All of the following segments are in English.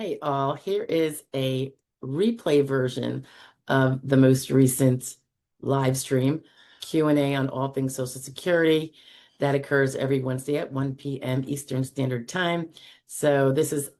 Hey all, here is a replay version of the most recent live stream Q&A on all things Social Security that occurs every Wednesday at 1 p.m. Eastern Standard Time. So this is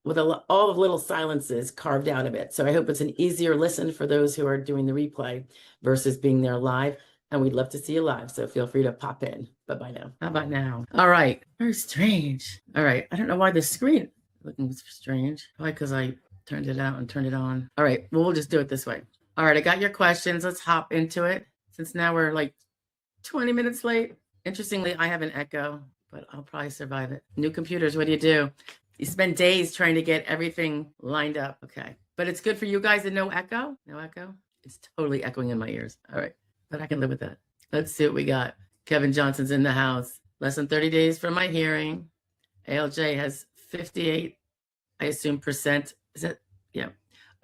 with all the little silences carved out of it. So I hope it's an easier listen for those who are doing the replay versus being there live. And we'd love to see you live. So feel free to pop in. Bye-bye now. How about now? All right. Very strange. All right. I don't know why the screen looking strange. Probably because I turned it out and turned it on. All right, well, we'll just do it this way. All right, I got your questions. Let's hop into it. Since now we're like 20 minutes late. Interestingly, I have an echo, but I'll probably survive it. New computers, what do? You spend days trying to get everything lined up. Okay, but it's good for you guys to no echo? No echo? It's totally echoing in my ears. All right, but I can live with that. Let's see what we got. Kevin Johnson's in the house. Less than 30 days from my hearing. ALJ has 58, I assume, percent. Is that, yeah,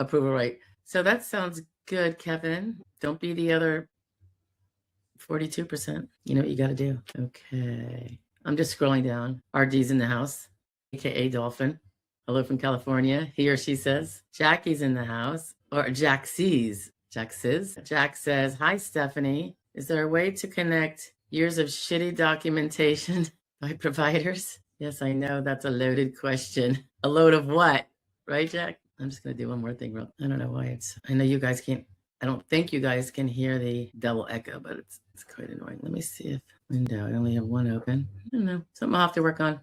approval rate. So that sounds good, Kevin. Don't be the other 42%. You know what you got to do. Okay. I'm just scrolling down. RD's in the house, AKA Dolphin. Hello from California. He or she says. Jackie's in the house. Or Jack sees. Jack says. Jack says, hi, Stephanie. Is there a way to connect years of shitty documentation by providers? Yes, I know that's a loaded question. A load of what? Right, Jack? I'm just going to do one more thing. I don't know why I know you guys can't, I don't think you guys can hear the double echo, but it's quite annoying. Let me see if window, I only have one open. I don't know, something I'll have to work on.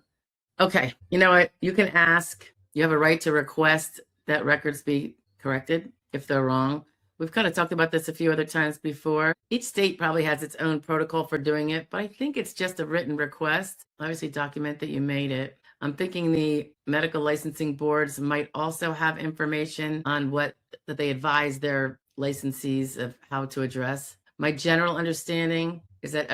Okay, you know what? You can ask, you have a right to request that records be corrected if they're wrong. We've kind of talked about this a few other times before. Each state probably has its own protocol for doing it, but I think it's just a written request. Obviously document that you made it. I'm thinking the medical licensing boards might also have information on that they advise their licensees of how to address. My general understanding is that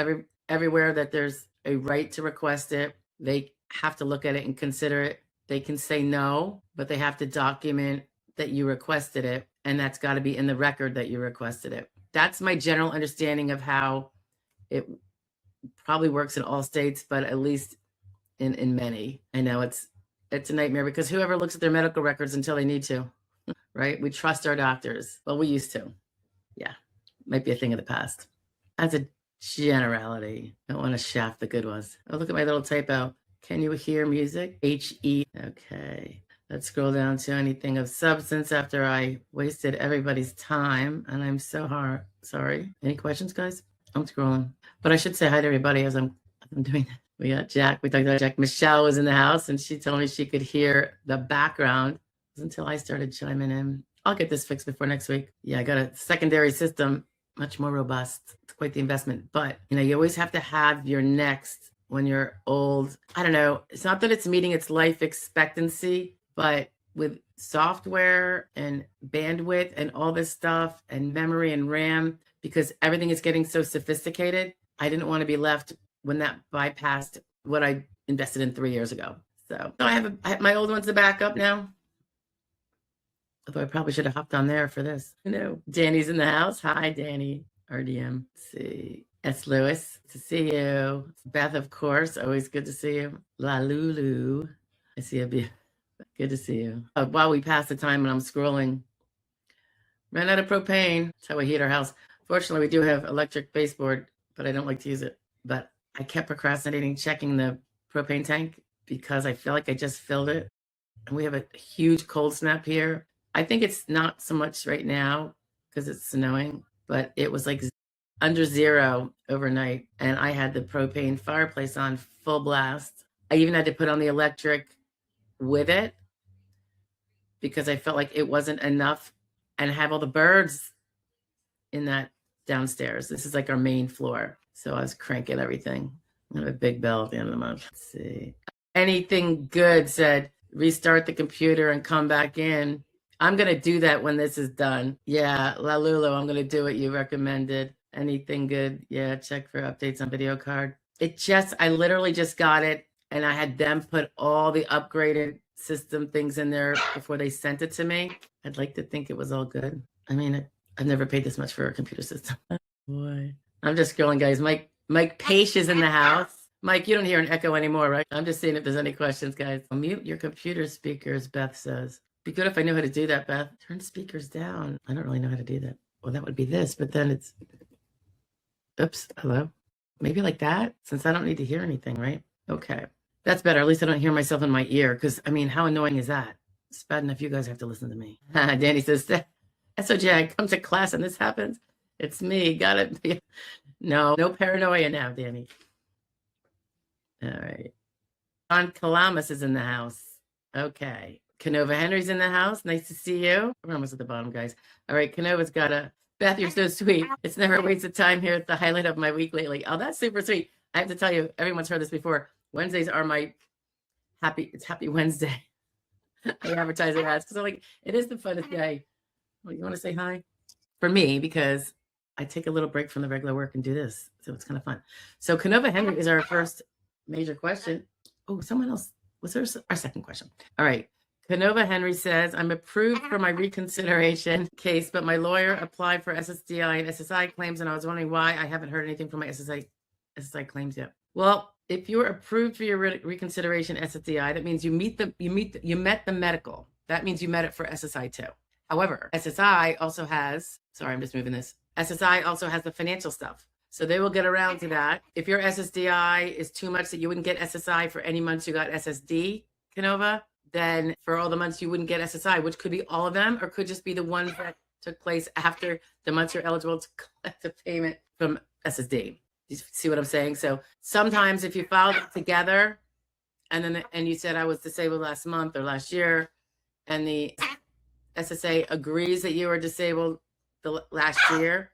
everywhere that there's a right to request it, they have to look at it and consider it. They can say no, but they have to document that you requested it, and that's got to be in the record that you requested it. That's my general understanding of how it probably works in all states, but at least in many. I know it's a nightmare because whoever looks at their medical records until they need to, right? We trust our doctors. Well, we used to. Yeah, might be a thing of the past. As a generality, I don't want to shaft the good ones. Oh, look at my little typo. Can you hear music? H-E. Okay. Let's scroll down to anything of substance after I wasted everybody's time. And I'm so sorry. Any questions, guys? I'm scrolling. But I should say hi to everybody as I'm doing that. We got Jack. We talked about Jack. Michelle was in the house and she told me she could hear the background. It was until I started chiming in. I'll get this fixed before next week. Yeah, I got a secondary system, much more robust. It's quite the investment. But, you always have to have your next when you're old. I don't know. It's not that it's meeting its life expectancy, but with software and bandwidth and all this stuff and memory and RAM, because everything is getting so sophisticated, I didn't want to be left when that bypassed what I invested in 3 years ago. So I have my old ones to back up now. Although I probably should have hopped on there for this. Danny's in the house. Hi, Danny. RDM. Let's see. S. Lewis, to see you. Beth, of course. Always good to see you. La Lulu. I see you. Good to see you. While we pass the time and I'm scrolling, ran out of propane. That's how we heat our house. Fortunately, we do have electric baseboard, but I don't like to use it. But I kept procrastinating checking the propane tank because I feel like I just filled it. And we have a huge cold snap here. I think it's not so much right now because it's snowing, but it was like under zero overnight. And I had the propane fireplace on full blast. I even had to put on the electric with it because I felt like it wasn't enough and have all the birds in that downstairs. This is like our main floor. So I was cranking everything. I have a big bill at the end of the month. Let's see. Anything good said, restart the computer and come back in. I'm going to do that when this is done. Yeah, La Lulu, I'm going to do what you recommended. Anything good? Yeah, check for updates on video card. I literally just got it and I had them put all the upgraded system things in there before they sent it to me. I'd like to think it was all good. I mean, I've never paid this much for a computer system. Oh, boy. I'm just scrolling, guys. Mike Page is in the house. Mike, you don't hear an echo anymore, right? I'm just seeing if there's any questions, guys. Mute your computer speakers, Beth says. Be good if I knew how to do that, Beth. Turn speakers down. I don't really know how to do that. Well, that would be this, but then it's, oops, hello. Maybe like that, since I don't need to hear anything, right? Okay, that's better. At least I don't hear myself in my ear, because, I mean, how annoying is that? It's bad enough you guys have to listen to me. Danny says, SOJ, I come to class and this happens. It's me, got it. No paranoia now, Danny. All right. John Calamus is in the house. Okay. Canova Henry's in the house. Nice to see you. We're almost at the bottom, guys. All right. Canova's got a, Beth, you're so sweet. It's never a waste of time here. It's the highlight of my week lately. Oh, that's super sweet. I have to tell you, everyone's heard this before. Wednesdays are my happy Wednesday. I advertise it as, because I'm like, it is the funnest day. Well, you want to say hi? For me, because I take a little break from the regular work and do this. So it's kind of fun. So Canova Henry is our first major question. Oh, someone else. Was there our second question? All right. Canova Henry says, I'm approved for my reconsideration case, but my lawyer applied for SSDI and SSI claims, and I was wondering why I haven't heard anything from my SSI claims yet. Well, if you're approved for your reconsideration SSDI, that means you met the medical. That means you met it for SSI too. However, SSI also has, sorry, I'm just moving this. SSI also has the financial stuff. So they will get around to that. If your SSDI is too much that you wouldn't get SSI for any months you got SSD, Canova, then for all the months you wouldn't get SSI, which could be all of them, or could just be the ones that took place after the months you're eligible to collect a payment from SSD. You see what I'm saying? So sometimes if you filed it together and you said I was disabled last month or last year, and the SSA agrees that you were disabled the last year,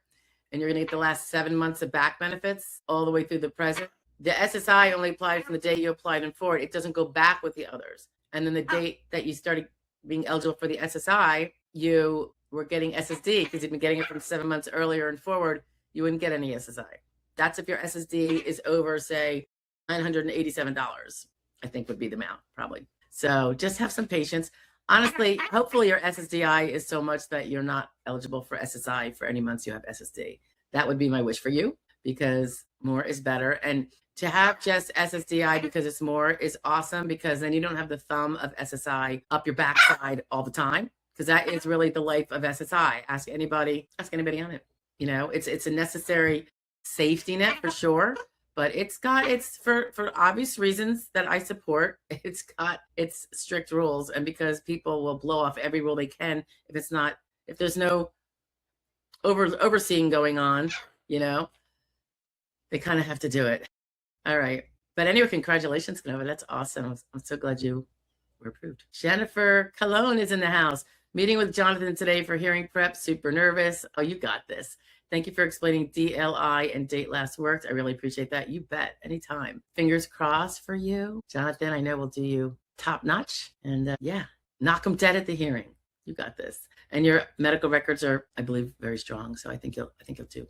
and you're going to get the last 7 months of back benefits all the way through the present. The SSI only applied from the date you applied and forward. It doesn't go back with the others. And then the date that you started being eligible for the SSI, you were getting SSD because you've been getting it from 7 months earlier and forward. You wouldn't get any SSI. That's if your SSD is over, say, $987, I think would be the amount, probably. So just have some patience. Honestly, hopefully your SSDI is so much that you're not eligible for SSI for any months you have SSD. That would be my wish for you, because more is better. And to have just SSDI because it's more is awesome, because then you don't have the thumb of SSI up your backside all the time, because that is really the life of SSI. Ask anybody on it. You know, it's a necessary safety net for sure, but it's for obvious reasons that I support. It's got its strict rules, and because people will blow off every rule they can if there's no overseeing going on, you know, they kind of have to do it. All right. But anyway, congratulations, Canova. That's awesome. I'm so glad you were approved. Jennifer Cologne is in the house. Meeting with Jonathan today for hearing prep. Super nervous. Oh, you got this. Thank you for explaining DLI and date last worked. I really appreciate that. You bet. Anytime. Fingers crossed for you. Jonathan, I know we'll do you top notch. And yeah, knock them dead at the hearing. You got this. And your medical records are, I believe, very strong. So I think you'll do.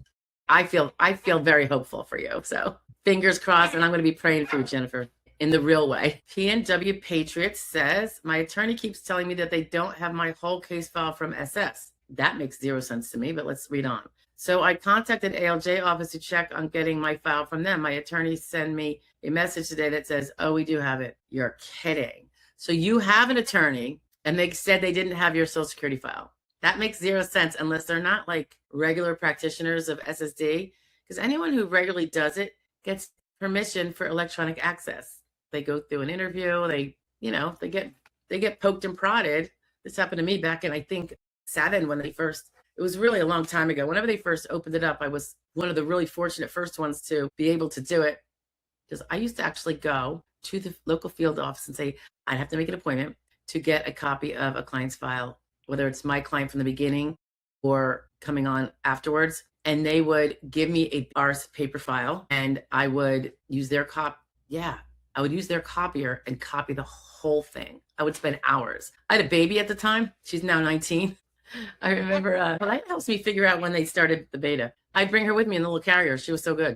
I feel very hopeful for you. So fingers crossed. And I'm going to be praying for you, Jennifer, in the real way. PNW Patriots says, my attorney keeps telling me that they don't have my whole case file from SS. That makes zero sense to me, but let's read on. So I contacted ALJ office to check on getting my file from them. My attorney sent me a message today that says, oh, we do have it. You're kidding. So you have an attorney and they said they didn't have your social security file. That makes zero sense unless they're not like regular practitioners of SSD, because anyone who regularly does it gets permission for electronic access. They go through an interview, they get poked and prodded. This happened to me back in, I think, 7 when it was really a long time ago. Whenever they first opened it up, I was one of the really fortunate first ones to be able to do it, because I used to actually go to the local field office and say, I'd have to make an appointment to get a copy of a client's file, whether it's my client from the beginning or coming on afterwards. And they would give me a RS paper file, and I would use their I would use their copier and copy the whole thing. I would spend hours. I had a baby at the time. She's now 19. I remember, that helps me figure out when they started the beta. I'd bring her with me in the little carrier. She was so good.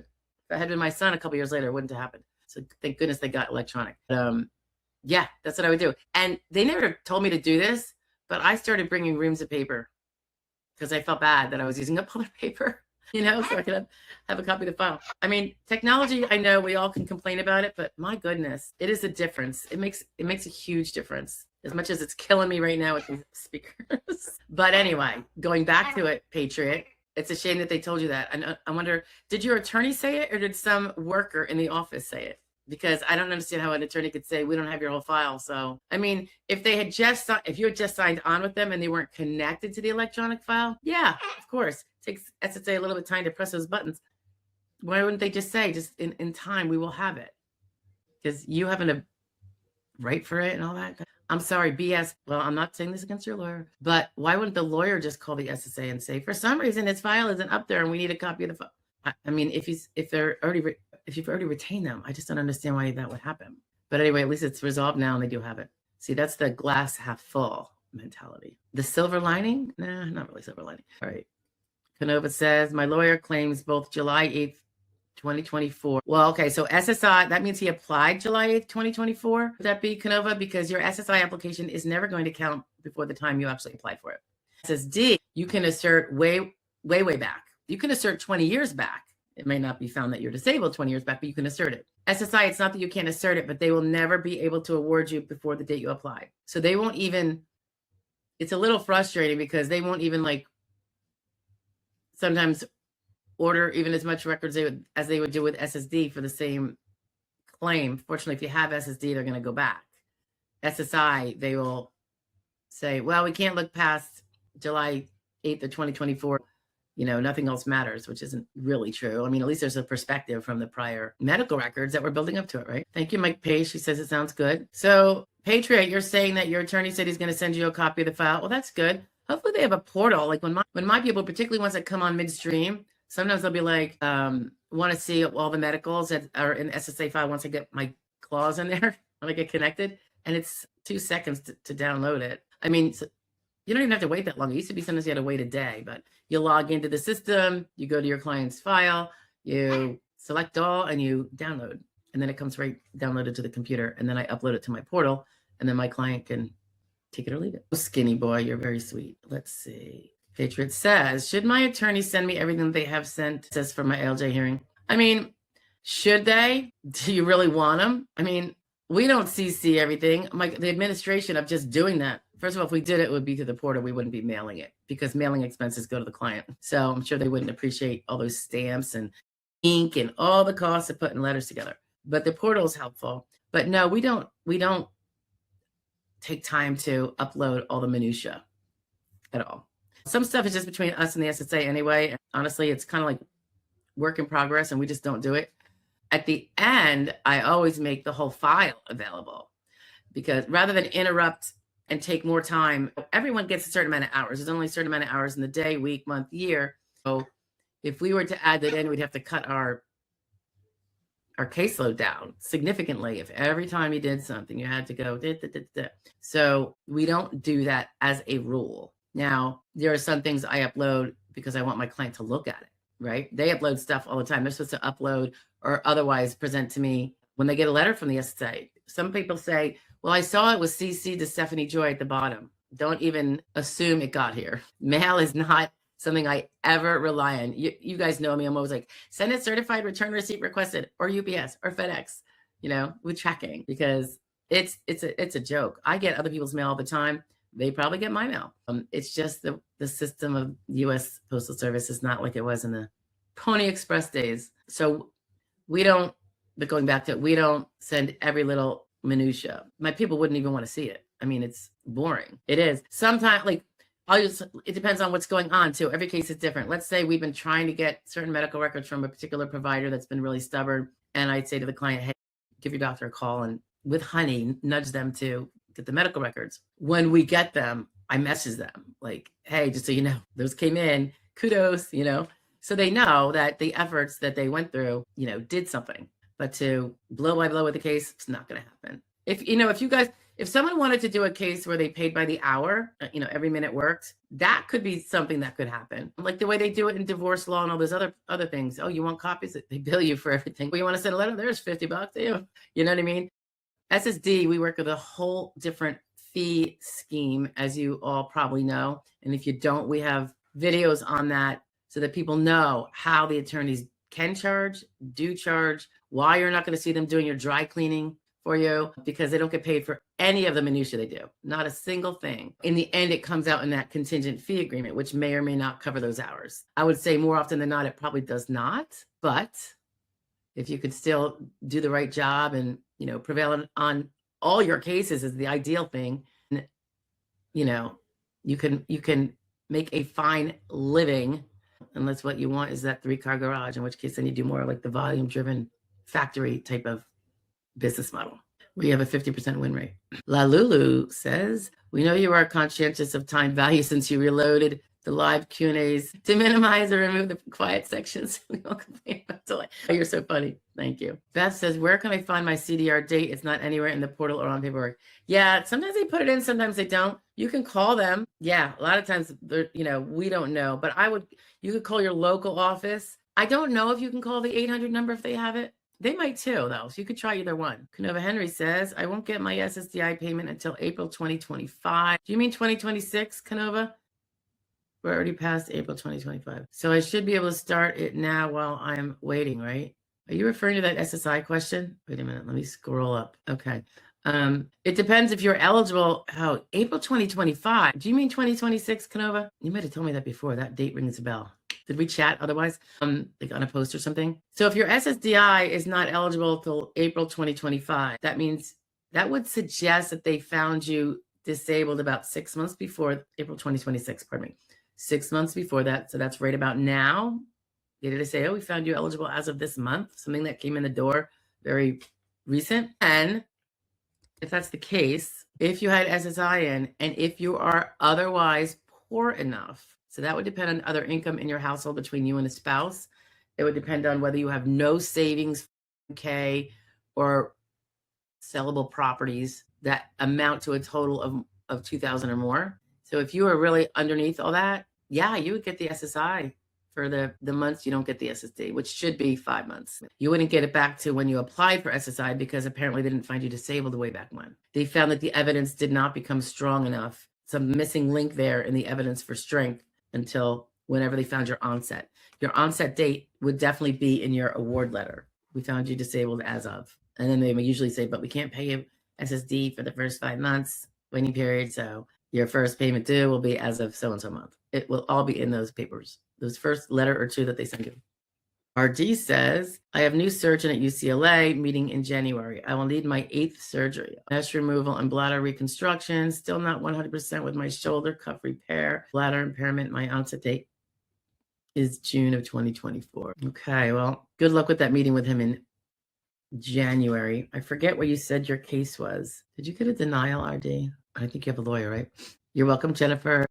If I had been my son a couple years later, it wouldn't have happened. So thank goodness they got electronic. Yeah, that's what I would do. And they never told me to do this, but I started bringing reams of paper because I felt bad that I was using up all their paper, so I could have a copy of the file. I mean, technology, I know we all can complain about it, but my goodness, it is a difference. It makes a huge difference. as much as it's killing me right now with these speakers. But anyway, going back to it, Patriot, it's a shame that they told you that. And I wonder, did your attorney say it or did some worker in the office say it? Because I don't understand how an attorney could say, we don't have your whole file. So, I mean, if you had just signed on with them and they weren't connected to the electronic file, yeah, of course. It takes SSA a little bit of time to press those buttons. Why wouldn't they just say, just in time, we will have it? Because you having to write for it and all that. I'm sorry, BS. Well, I'm not saying this against your lawyer, but why wouldn't the lawyer just call the SSA and say, for some reason, its file isn't up there and we need a copy of the file? I mean, if you've already retained them, I just don't understand why that would happen. But anyway, at least it's resolved now and they do have it. See, that's the glass half full mentality. The silver lining? Nah, not really silver lining. All right. Canova says, my lawyer claims both July 8th, 2024. Well, okay, so SSI, that means he applied July 8th, 2024. Would that be Canova? Because your SSI application is never going to count before the time you actually apply for it. SSD, you can assert way back. You can assert 20 years back. It may not be found that you're disabled 20 years back, but you can assert it. SSI, it's not that you can't assert it, but they will never be able to award you before the date you apply. So they won't even, it's a little frustrating because they won't even like sometimes order even as much records as they would do with SSD for the same claim. Fortunately, if you have SSD, they're going to go back. SSI, they will say, well, we can't look past July 8th of 2024. You know, nothing else matters, which isn't really true. I mean, at least there's a perspective from the prior medical records that we're building up to it, right? Thank you, Mike Page. She says it sounds good. So, Patriot, you're saying that your attorney said he's going to send you a copy of the file. Well, that's good. Hopefully they have a portal. Like when my people, particularly ones that come on midstream, sometimes they'll be like, want to see all the medicals that are in the SSA file once I get my clause in there, when I get connected. And it's 2 seconds to download it. I mean, so you don't even have to wait that long. It used to be sometimes you had to wait a day, but you log into the system, you go to your client's file, you select all, and you download. And then it comes right downloaded to the computer. And then I upload it to my portal, and then my client can take it or leave it. Oh, skinny boy, you're very sweet. Let's see. Patriot says, should my attorney send me everything they have sent says for my ALJ hearing? I mean, should they? Do you really want them? I mean, we don't CC everything. The administration of just doing that. First of all, if we did it, it would be to the portal. We wouldn't be mailing it because mailing expenses go to the client. So I'm sure they wouldn't appreciate all those stamps and ink and all the costs of putting letters together. But the portal is helpful. But no, we don't take time to upload all the minutia at all. Some stuff is just between us and the SSA anyway. And honestly, it's kind of like work in progress and we just don't do it. At the end, I always make the whole file available because rather than interrupt and take more time, everyone gets a certain amount of hours. There's only a certain amount of hours in the day, week, month, year. So if we were to add that in, we'd have to cut our caseload down significantly. If every time you did something, you had to go. So we don't do that as a rule. Now, there are some things I upload because I want my client to look at it, right? They upload stuff all the time. They're supposed to upload or otherwise present to me when they get a letter from the SSA. Some people say, well, I saw it was CC to Stephanie Joy at the bottom. Don't even assume it got here. Mail is not something I ever rely on. You guys know me. I'm always like, send it certified return receipt requested, or UPS or FedEx, with tracking, because it's a joke. I get other people's mail all the time. They probably get my mail. It's just the system of U.S. Postal Service is not like it was in the Pony Express days. So we don't, but going back to it, we don't send every little minutia. My people wouldn't even want to see it. I mean, it's boring. It is. Sometimes, it depends on what's going on too. Every case is different. Let's say we've been trying to get certain medical records from a particular provider that's been really stubborn. And I'd say to the client, hey, give your doctor a call and with honey, nudge them to get the medical records. When we get them, I message them like, hey, just so you know, those came in, kudos, so they know that the efforts that they went through, did something. But to blow by blow with the case, it's not going to happen. If someone wanted to do a case where they paid by the hour, every minute worked, that could be something that could happen. Like the way they do it in divorce law and all those other things. Oh, you want copies? They bill you for everything. Well, you want to send a letter? There's $50 to you. You know what I mean? SSD, we work with a whole different fee scheme, as you all probably know. And if you don't, we have videos on that so that people know how the attorneys can charge, do charge, why you're not going to see them doing your dry cleaning for you, because they don't get paid for any of the minutia they do, not a single thing. In the end, it comes out in that contingent fee agreement, which may or may not cover those hours. I would say more often than not, it probably does not. But if you could still do the right job and, prevail on all your cases is the ideal thing. You can make a fine living, unless what you want is that 3-car garage, in which case then you do more like the volume driven factory type of business model where you have a 50% win rate. La Lulu says, we know you are conscientious of time value since you reloaded the live Q&As to minimize or remove the quiet sections. We won't complain about delay. Oh, you're so funny. Thank you. Beth says, where can I find my CDR date? It's not anywhere in the portal or on paperwork. Yeah, sometimes they put it in, sometimes they don't. You can call them. Yeah, a lot of times, we don't know. But you could call your local office. I don't know if you can call the 800 number if they have it. They might too, though, so you could try either one. Canova Henry says, I won't get my SSDI payment until April 2025. Do you mean 2026, Canova? We're already past April 2025. So I should be able to start it now while I'm waiting, right? Are you referring to that SSI question? Wait a minute, let me scroll up. Okay. It depends if you're eligible. How April 2025. Do you mean 2026, Canova? You might have told me that before. That date rings a bell. Did we chat otherwise? Like on a post or something? So if your SSDI is not eligible till April 2025, that means that would suggest that they found you disabled about 6 months before April 2026, pardon me. 6 months before that. So that's right about now. Did they say, oh, we found you eligible as of this month? Something that came in the door very recent. And if that's the case, if you had SSI in, and if you are otherwise poor enough, so that would depend on other income in your household between you and a spouse. It would depend on whether you have no savings, K, or sellable properties that amount to a total of 2,000 or more. So if you are really underneath all that, yeah, you would get the SSI for the months you don't get the SSD, which should be 5 months. You wouldn't get it back to when you applied for SSI because apparently they didn't find you disabled way back when. They found that the evidence did not become strong enough. Some missing link there in the evidence for strength until whenever they found your onset. Your onset date would definitely be in your award letter. We found you disabled as of. And then they usually say, but we can't pay you SSD for the first 5 months waiting period. So your first payment due will be as of so-and-so month. It will all be in those papers, those first letter or two that they send you. RD says, I have new surgeon at UCLA meeting in January. I will need my 8th surgery. Mesh removal and bladder reconstruction. Still not 100% with my shoulder cuff repair. Bladder impairment. My onset date is June of 2024. Okay, well, good luck with that meeting with him in January. I forget what you said your case was. Did you get a denial, RD? I think you have a lawyer, right? You're welcome, Jennifer.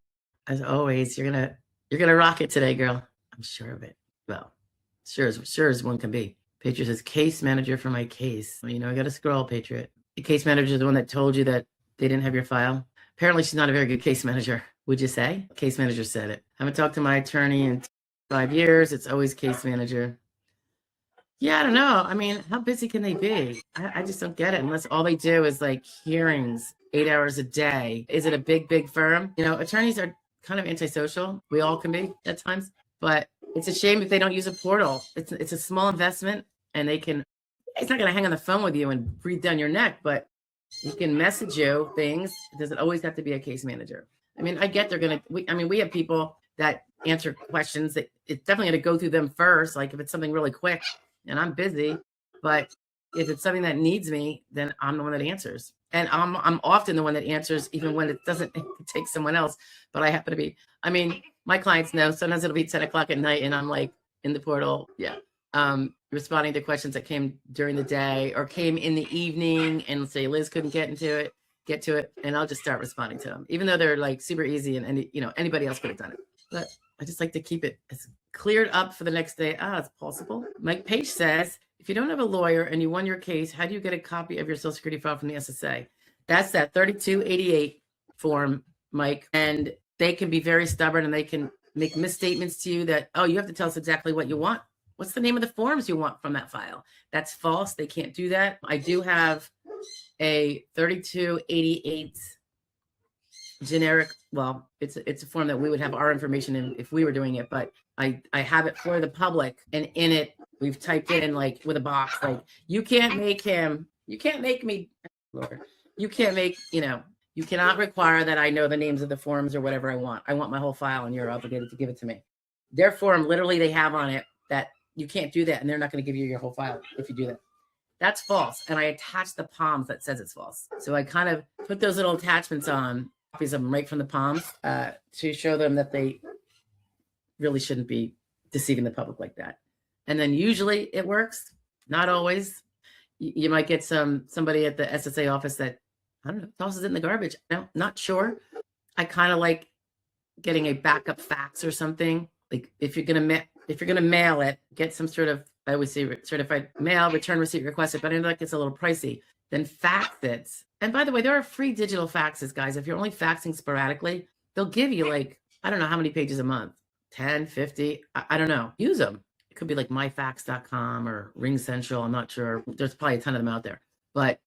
As always, you're gonna rock it today, girl. I'm sure of it. Well, sure as one can be. Patriot says, case manager for my case. Well, I got to scroll, Patriot. The case manager is the one that told you that they didn't have your file. Apparently, she's not a very good case manager. Would you say? Case manager said it. I haven't talked to my attorney in 5 years. It's always case manager. Yeah, I don't know. I mean, how busy can they be? I just don't get it unless all they do is like hearings 8 hours a day. Is it a big firm? Attorneys are kind of antisocial. We all can be at times, but it's a shame if they don't use a portal. It's a small investment and it's not going to hang on the phone with you and breathe down your neck, but you can message you things. It doesn't always have to be a case manager. I mean, I get we have people that answer questions that it's definitely going to go through them first. Like if it's something really quick and I'm busy, but if it's something that needs me, then I'm the one that answers. And I'm often the one that answers, even when it doesn't take someone else. But I happen to be, my clients know sometimes it'll be 10 o'clock at night and I'm like in the portal. Yeah. Responding to questions that came during the day or came in the evening and say Liz couldn't get to it. And I'll just start responding to them, even though they're like super easy and anybody else could have done it. But I just like to keep it as cleared up for the next day as possible. Mike Page says, if you don't have a lawyer and you won your case, how do you get a copy of your Social Security file from the SSA? That's that 3288 form, Mike. And they can be very stubborn and they can make misstatements to you that, oh, you have to tell us exactly what you want. What's the name of the forms you want from that file? That's false. They can't do that. I do have a 3288 generic, well, it's a form that we would have our information in if we were doing it, but I have it for the public, and in it we've typed in like with a box like you can't make me, Lord, you can't make, you cannot require that I know the names of the forms or whatever I want. I want my whole file and you're obligated to give it to me. Their form, literally they have on it that you can't do that and they're not going to give you your whole file if you do that. That's false. And I attach the palms that says it's false. So I kind of put those little attachments on, copies of them right from the palms to show them that they really shouldn't be deceiving the public like that. And then usually it works, not always. You might get somebody at the SSA office that, I don't know, tosses it in the garbage. No, not sure. I kind of like getting a backup fax or something. Like if you're gonna mail it, get some sort of, I would say, certified mail, return receipt requested, but I know that gets a little pricey. Then fax it. And by the way, there are free digital faxes, guys. If you're only faxing sporadically, they'll give you like, I don't know how many pages a month, 10, 50, I don't know. Use them. It could be like myfax.com or Ring Central. I'm not sure. There's probably a ton of them out there. But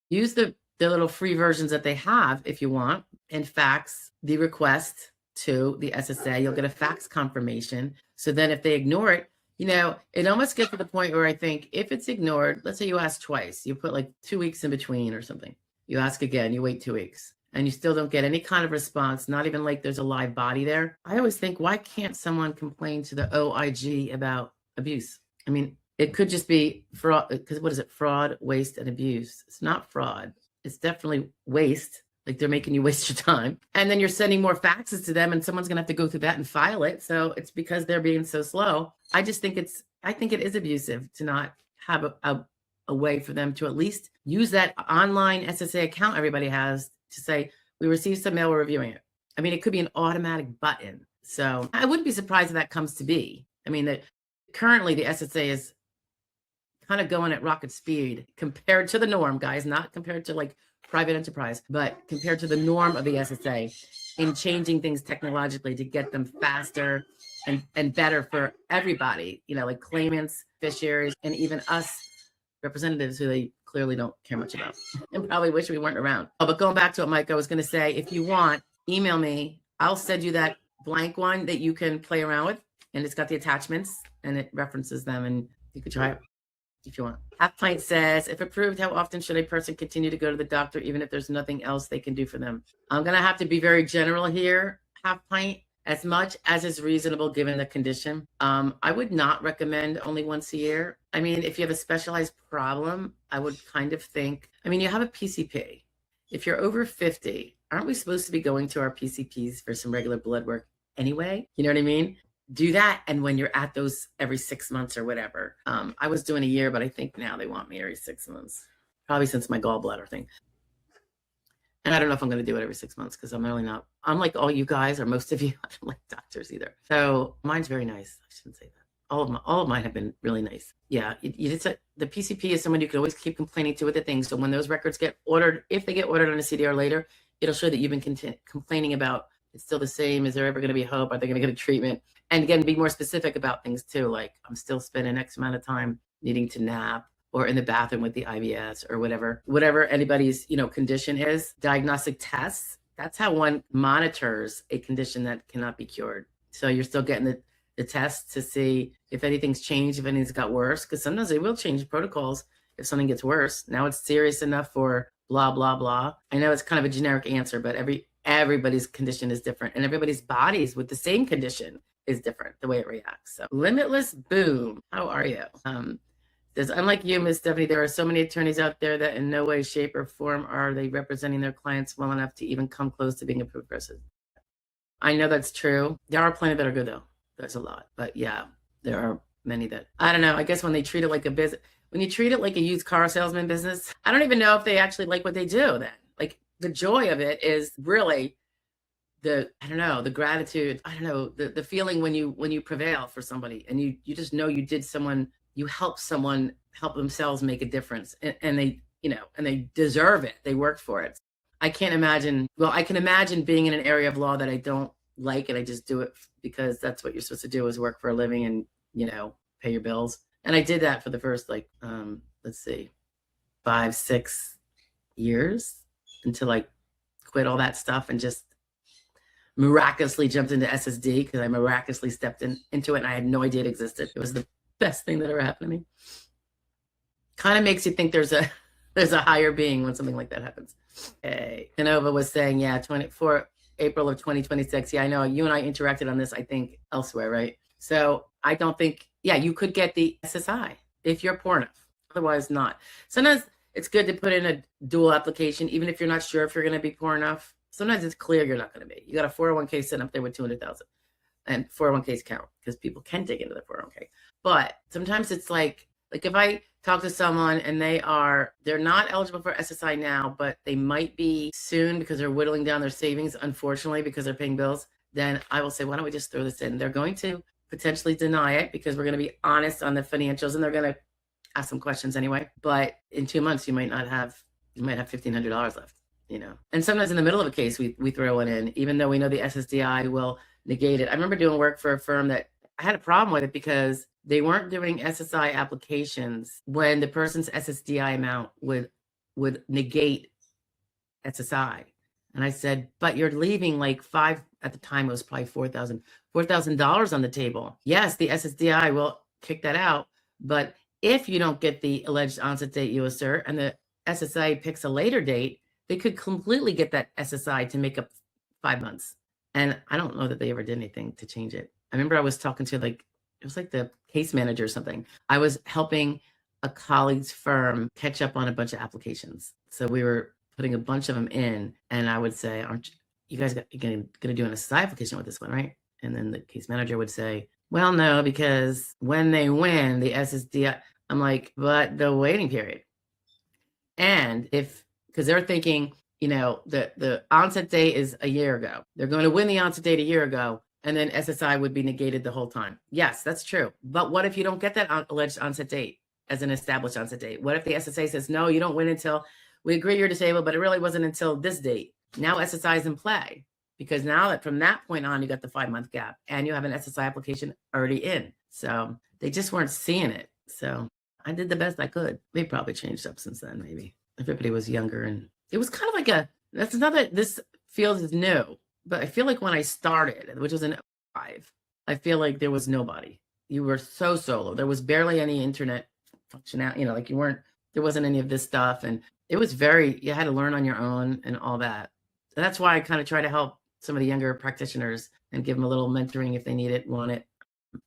use the little free versions that they have if you want, and fax the request to the SSA. You'll get a fax confirmation. So then if they ignore it, it almost gets to the point where I think if it's ignored, let's say you ask twice, you put like 2 weeks in between or something. You ask again, you wait 2 weeks, and you still don't get any kind of response, not even like there's a live body there. I always think, why can't someone complain to the OIG about abuse? I mean, it could just be fraud, because what is it? Fraud, waste, and abuse. It's not fraud. It's definitely waste. Like they're making you waste your time. And then you're sending more faxes to them and someone's going to have to go through that and file it. So it's because they're being so slow. I think it is abusive to not have a way for them to at least use that online SSA account everybody has to say, we received some mail, we're reviewing it. I mean, it could be an automatic button. So I wouldn't be surprised if that comes to be. I mean, currently the SSA is kind of going at rocket speed compared to the norm, guys, not compared to like private enterprise, but compared to the norm of the SSA in changing things technologically to get them faster and better for everybody, like claimants, beneficiaries, and even us representatives who they clearly don't care much about and probably wish we weren't around. Oh, but going back to what Mike, I was going to say, if you want, email me. I'll send you that blank one that you can play around with, and it's got the attachments and it references them, and you could try it if you want. Half Pint says, if approved, how often should a person continue to go to the doctor even if there's nothing else they can do for them? I'm going to have to be very general here, Half Pint, as much as is reasonable given the condition. I would not recommend only once a year. I mean, if you have a specialized problem, I would kind of think, you have a PCP. If you're over 50, aren't we supposed to be going to our PCPs for some regular blood work anyway? You know what I mean? Do that. And when you're at those every 6 months or whatever, I was doing a year, but I think now they want me every 6 months, probably since my gallbladder thing. And I don't know if I'm going to do it every 6 months because I'm really not, I'm like all you guys or most of you, I don't like doctors either. So mine's very nice. I shouldn't say that. All of mine have been really nice. Yeah. You did say the PCP is someone you can always keep complaining to with the things. So when those records get ordered, if they get ordered on a CDR later, it'll show that you've been complaining about it's still the same. Is there ever going to be hope? Are they going to get a treatment? And again, be more specific about things too. Like I'm still spending X amount of time needing to nap or in the bathroom with the IBS or whatever anybody's, condition is. Diagnostic tests. That's how one monitors a condition that cannot be cured. So you're still getting the tests to see if anything's changed, if anything's got worse, because sometimes they will change protocols if something gets worse. Now it's serious enough for blah, blah, blah. I know it's kind of a generic answer, but everybody's condition is different and everybody's bodies with the same condition is different, the way it reacts. So Limitless Boom, how are you? Says, unlike you, Ms. Stephanie, there are so many attorneys out there that in no way, shape, or form are they representing their clients well enough to even come close to being a approved person. I know that's true. There are plenty that are good though. There's a lot, but yeah, there are many that, I don't know, I guess when they treat it like a business, when you treat it like a used car salesman business, I don't even know if they actually like what they do then. Like the joy of it is really the gratitude, the feeling when you prevail for somebody and you just know you help someone help themselves make a difference and they deserve it. They worked for it. I can imagine being in an area of law that I don't like and I just do it because that's what you're supposed to do is work for a living and, pay your bills. And I did that for the first 5-6 years until I quit all that stuff and just miraculously jumped into SSD because I miraculously stepped into it and I had no idea it existed. It was the best thing that ever happened to me. Kind of makes you think there's a higher being when something like that happens. Okay. Canova was saying, yeah, 24 April of 2026. Yeah, I know you and I interacted on this, I think, elsewhere, right? So I don't think, yeah, you could get the SSI if you're poor enough. Otherwise, not. Sometimes it's good to put in a dual application, even if you're not sure if you're going to be poor enough. Sometimes it's clear you're not going to be. You got a 401k sitting up there with 200,000, and 401ks count because people can dig into the 401k. But sometimes it's like if I talk to someone and they're not eligible for SSI now, but they might be soon because they're whittling down their savings, unfortunately, because they're paying bills, then I will say, why don't we just throw this in? They're going to potentially deny it because we're going to be honest on the financials, and they're going to ask some questions anyway. But in 2 months, you might have $1,500 left, And sometimes in the middle of a case, we throw one in, even though we know the SSDI will negate it. I remember doing work for a firm that I had a problem with it because they weren't doing SSI applications when the person's SSDI amount would negate SSI. And I said, but you're leaving like at the time it was probably $4,000 on the table. Yes, the SSDI will kick that out. But if you don't get the alleged onset date you assert and the SSI picks a later date, they could completely get that SSI to make up 5 months. And I don't know that they ever did anything to change it. I remember I was talking to it was like the case manager or something. I was helping a colleague's firm catch up on a bunch of applications. So we were putting a bunch of them in, and I would say, aren't you guys going to do an SSI application with this one, right? And then the case manager would say, well, no, because when they win the SSDI, I'm like, but the waiting period. And because they're thinking, the onset date is a year ago. They're going to win the onset date a year ago, and then SSI would be negated the whole time. Yes, that's true. But what if you don't get that alleged onset date as an established onset date? What if the SSA says, no, you don't win until we agree you're disabled, but it really wasn't until this date? Now SSI is in play because now that from that point on, you got the 5-month gap and you have an SSI application already in. So they just weren't seeing it. So I did the best I could. They probably changed up since then, maybe. Everybody was younger, and it was kind of like this field is new, but I feel like when I started, which was in 2005, I feel like there was nobody. You were so solo. There was barely any internet functionality, there wasn't any of this stuff. And it was you had to learn on your own and all that. So that's why I kind of try to help some of the younger practitioners and give them a little mentoring if they need it, want it,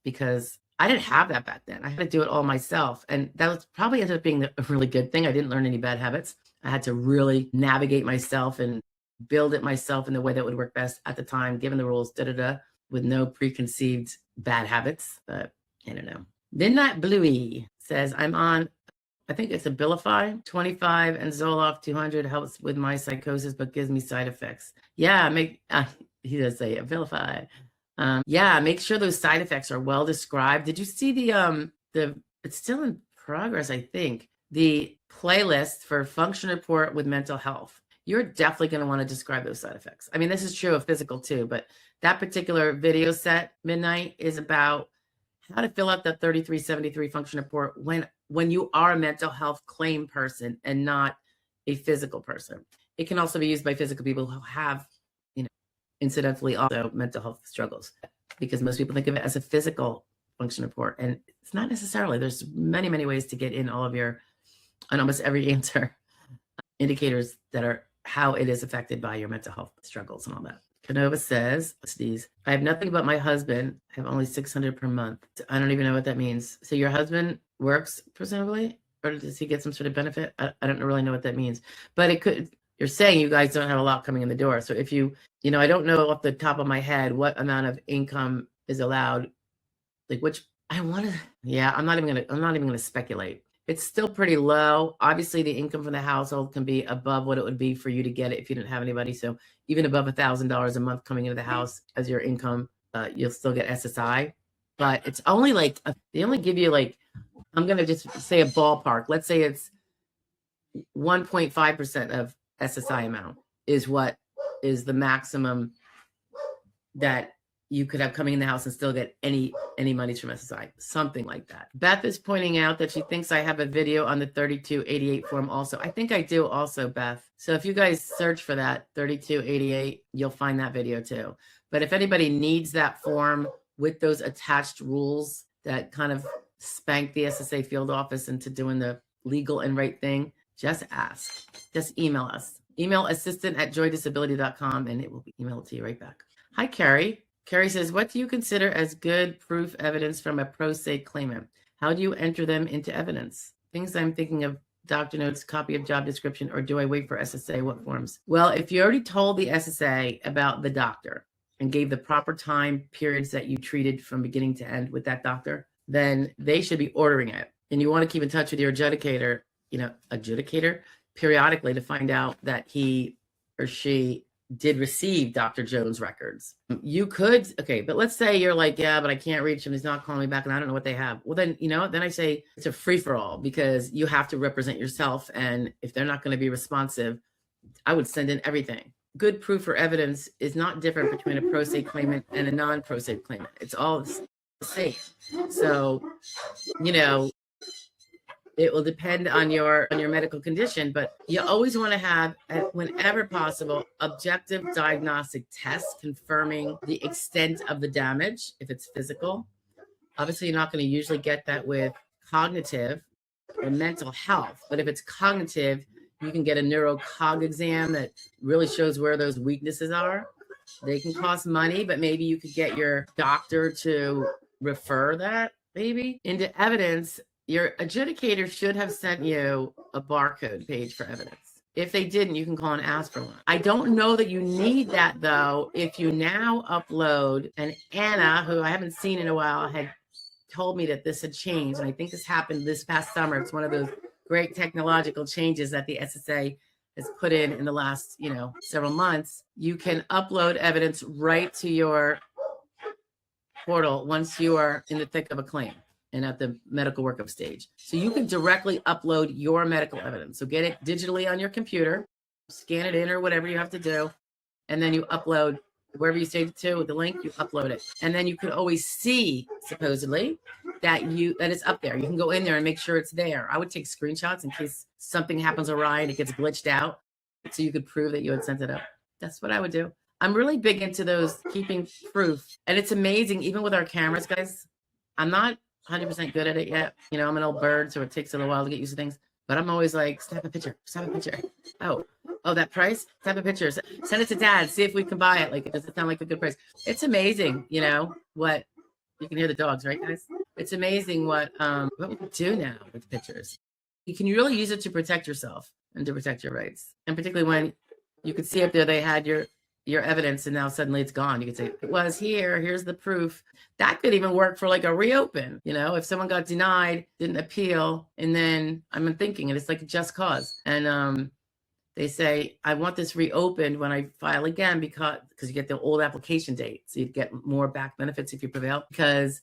because I didn't have that back then. I had to do it all myself. And that was probably ended up being a really good thing. I didn't learn any bad habits. I had to really navigate myself and build it myself in the way that would work best at the time, given the rules, with no preconceived bad habits. But I don't know. Midnight Bluey says, I'm on, I think it's Abilify 25 and Zoloft 200 helps with my psychosis, but gives me side effects. Yeah, he does say Abilify. Yeah, make sure those side effects are well described. Did you see the it's still in progress, I think, the playlist for function report with mental health? You're definitely going to want to describe those side effects. I mean, this is true of physical too, but that particular video set, Midnight, is about how to fill out the 3373 function report when you are a mental health claim person and not a physical person. It can also be used by physical people who have, incidentally also mental health struggles, because most people think of it as a physical function report, and it's not necessarily. There's many, many ways to get in all of your, on almost every answer, indicators that are how it is affected by your mental health struggles and all that. Canova says, I have nothing but my husband. I have only $600 per month. I don't even know what that means. So your husband works, presumably, or does he get some sort of benefit? I don't really know what that means, but it could. You're saying you guys don't have a lot coming in the door. So if I don't know off the top of my head what amount of income is allowed, I'm not even gonna speculate. It's still pretty low. Obviously, the income from the household can be above what it would be for you to get it if you didn't have anybody. So even above $1,000 a month coming into the house as your income, you'll still get SSI. But it's only they only give you I'm gonna just say a ballpark. Let's say it's 1.5% of SSI amount is what is the maximum that you could have coming in the house and still get any monies from SSI, something like that. Beth is pointing out that she thinks I have a video on the 3288 form also. I think I do also, Beth. So if you guys search for that 3288, you'll find that video too. But if anybody needs that form with those attached rules that kind of spank the SSA field office into doing the legal and right thing, just ask. Just email us. Email assistant@joydisability.com and it will be emailed to you right back. Hi, Carrie. Carrie says, what do you consider as good proof evidence from a pro se claimant? How do you enter them into evidence? Things I'm thinking of: doctor notes, copy of job description, or do I wait for SSA? What forms? Well, if you already told the SSA about the doctor and gave the proper time periods that you treated from beginning to end with that doctor, then they should be ordering it. And you want to keep in touch with your adjudicator, periodically to find out that he or she did receive Dr. Jones' records. You could, but let's say you're like, yeah, but I can't reach him. He's not calling me back and I don't know what they have. Well, then, then I say it's a free for all, because you have to represent yourself. And if they're not going to be responsive, I would send in everything. Good proof or evidence is not different between a pro se claimant and a non-pro se claimant. It's all the same. So, it will depend on your medical condition, but you always want to have, whenever possible, objective diagnostic tests confirming the extent of the damage if it's physical. Obviously, you're not going to usually get that with cognitive or mental health, but if it's cognitive, you can get a neurocog exam that really shows where those weaknesses are. They can cost money, but maybe you could get your doctor to refer that maybe into evidence. Your adjudicator should have sent you a barcode page for evidence. If they didn't, you can call and ask for one. I don't know that you need that, though, if you now upload, and Anna, who I haven't seen in a while, had told me that this had changed, and I think this happened this past summer. It's one of those great technological changes that the SSA has put in the last, several months. You can upload evidence right to your portal once you are in the thick of a claim and at the medical workup stage. So you can directly upload your medical evidence. So get it digitally on your computer, scan it in or whatever you have to do, and then you upload wherever you saved it to with the link, you upload it. And then you could always see, supposedly, that it's up there. You can go in there and make sure it's there. I would take screenshots in case something happens awry and it gets glitched out, so you could prove that you had sent it up. That's what I would do. I'm really big into those, keeping proof. And it's amazing, even with our cameras, guys. I'm not 100% good at it yet. I'm an old bird, so it takes a little while to get used to things. But I'm always like, snap a picture. Oh, that price? Snap a picture. Send it to Dad. See if we can buy it. Does it sound like a good price? It's amazing, what you can hear the dogs, right, guys? It's amazing what we can do now with pictures. You can really use it to protect yourself and to protect your rights. And particularly when you could see up there they had your evidence and now suddenly it's gone. You could say, it was here, here's the proof. That could even work for a reopen. If someone got denied, didn't appeal, and then I'm thinking, and it's like a just cause. And they say, I want this reopened when I file again because you get the old application date. So you'd get more back benefits if you prevail, because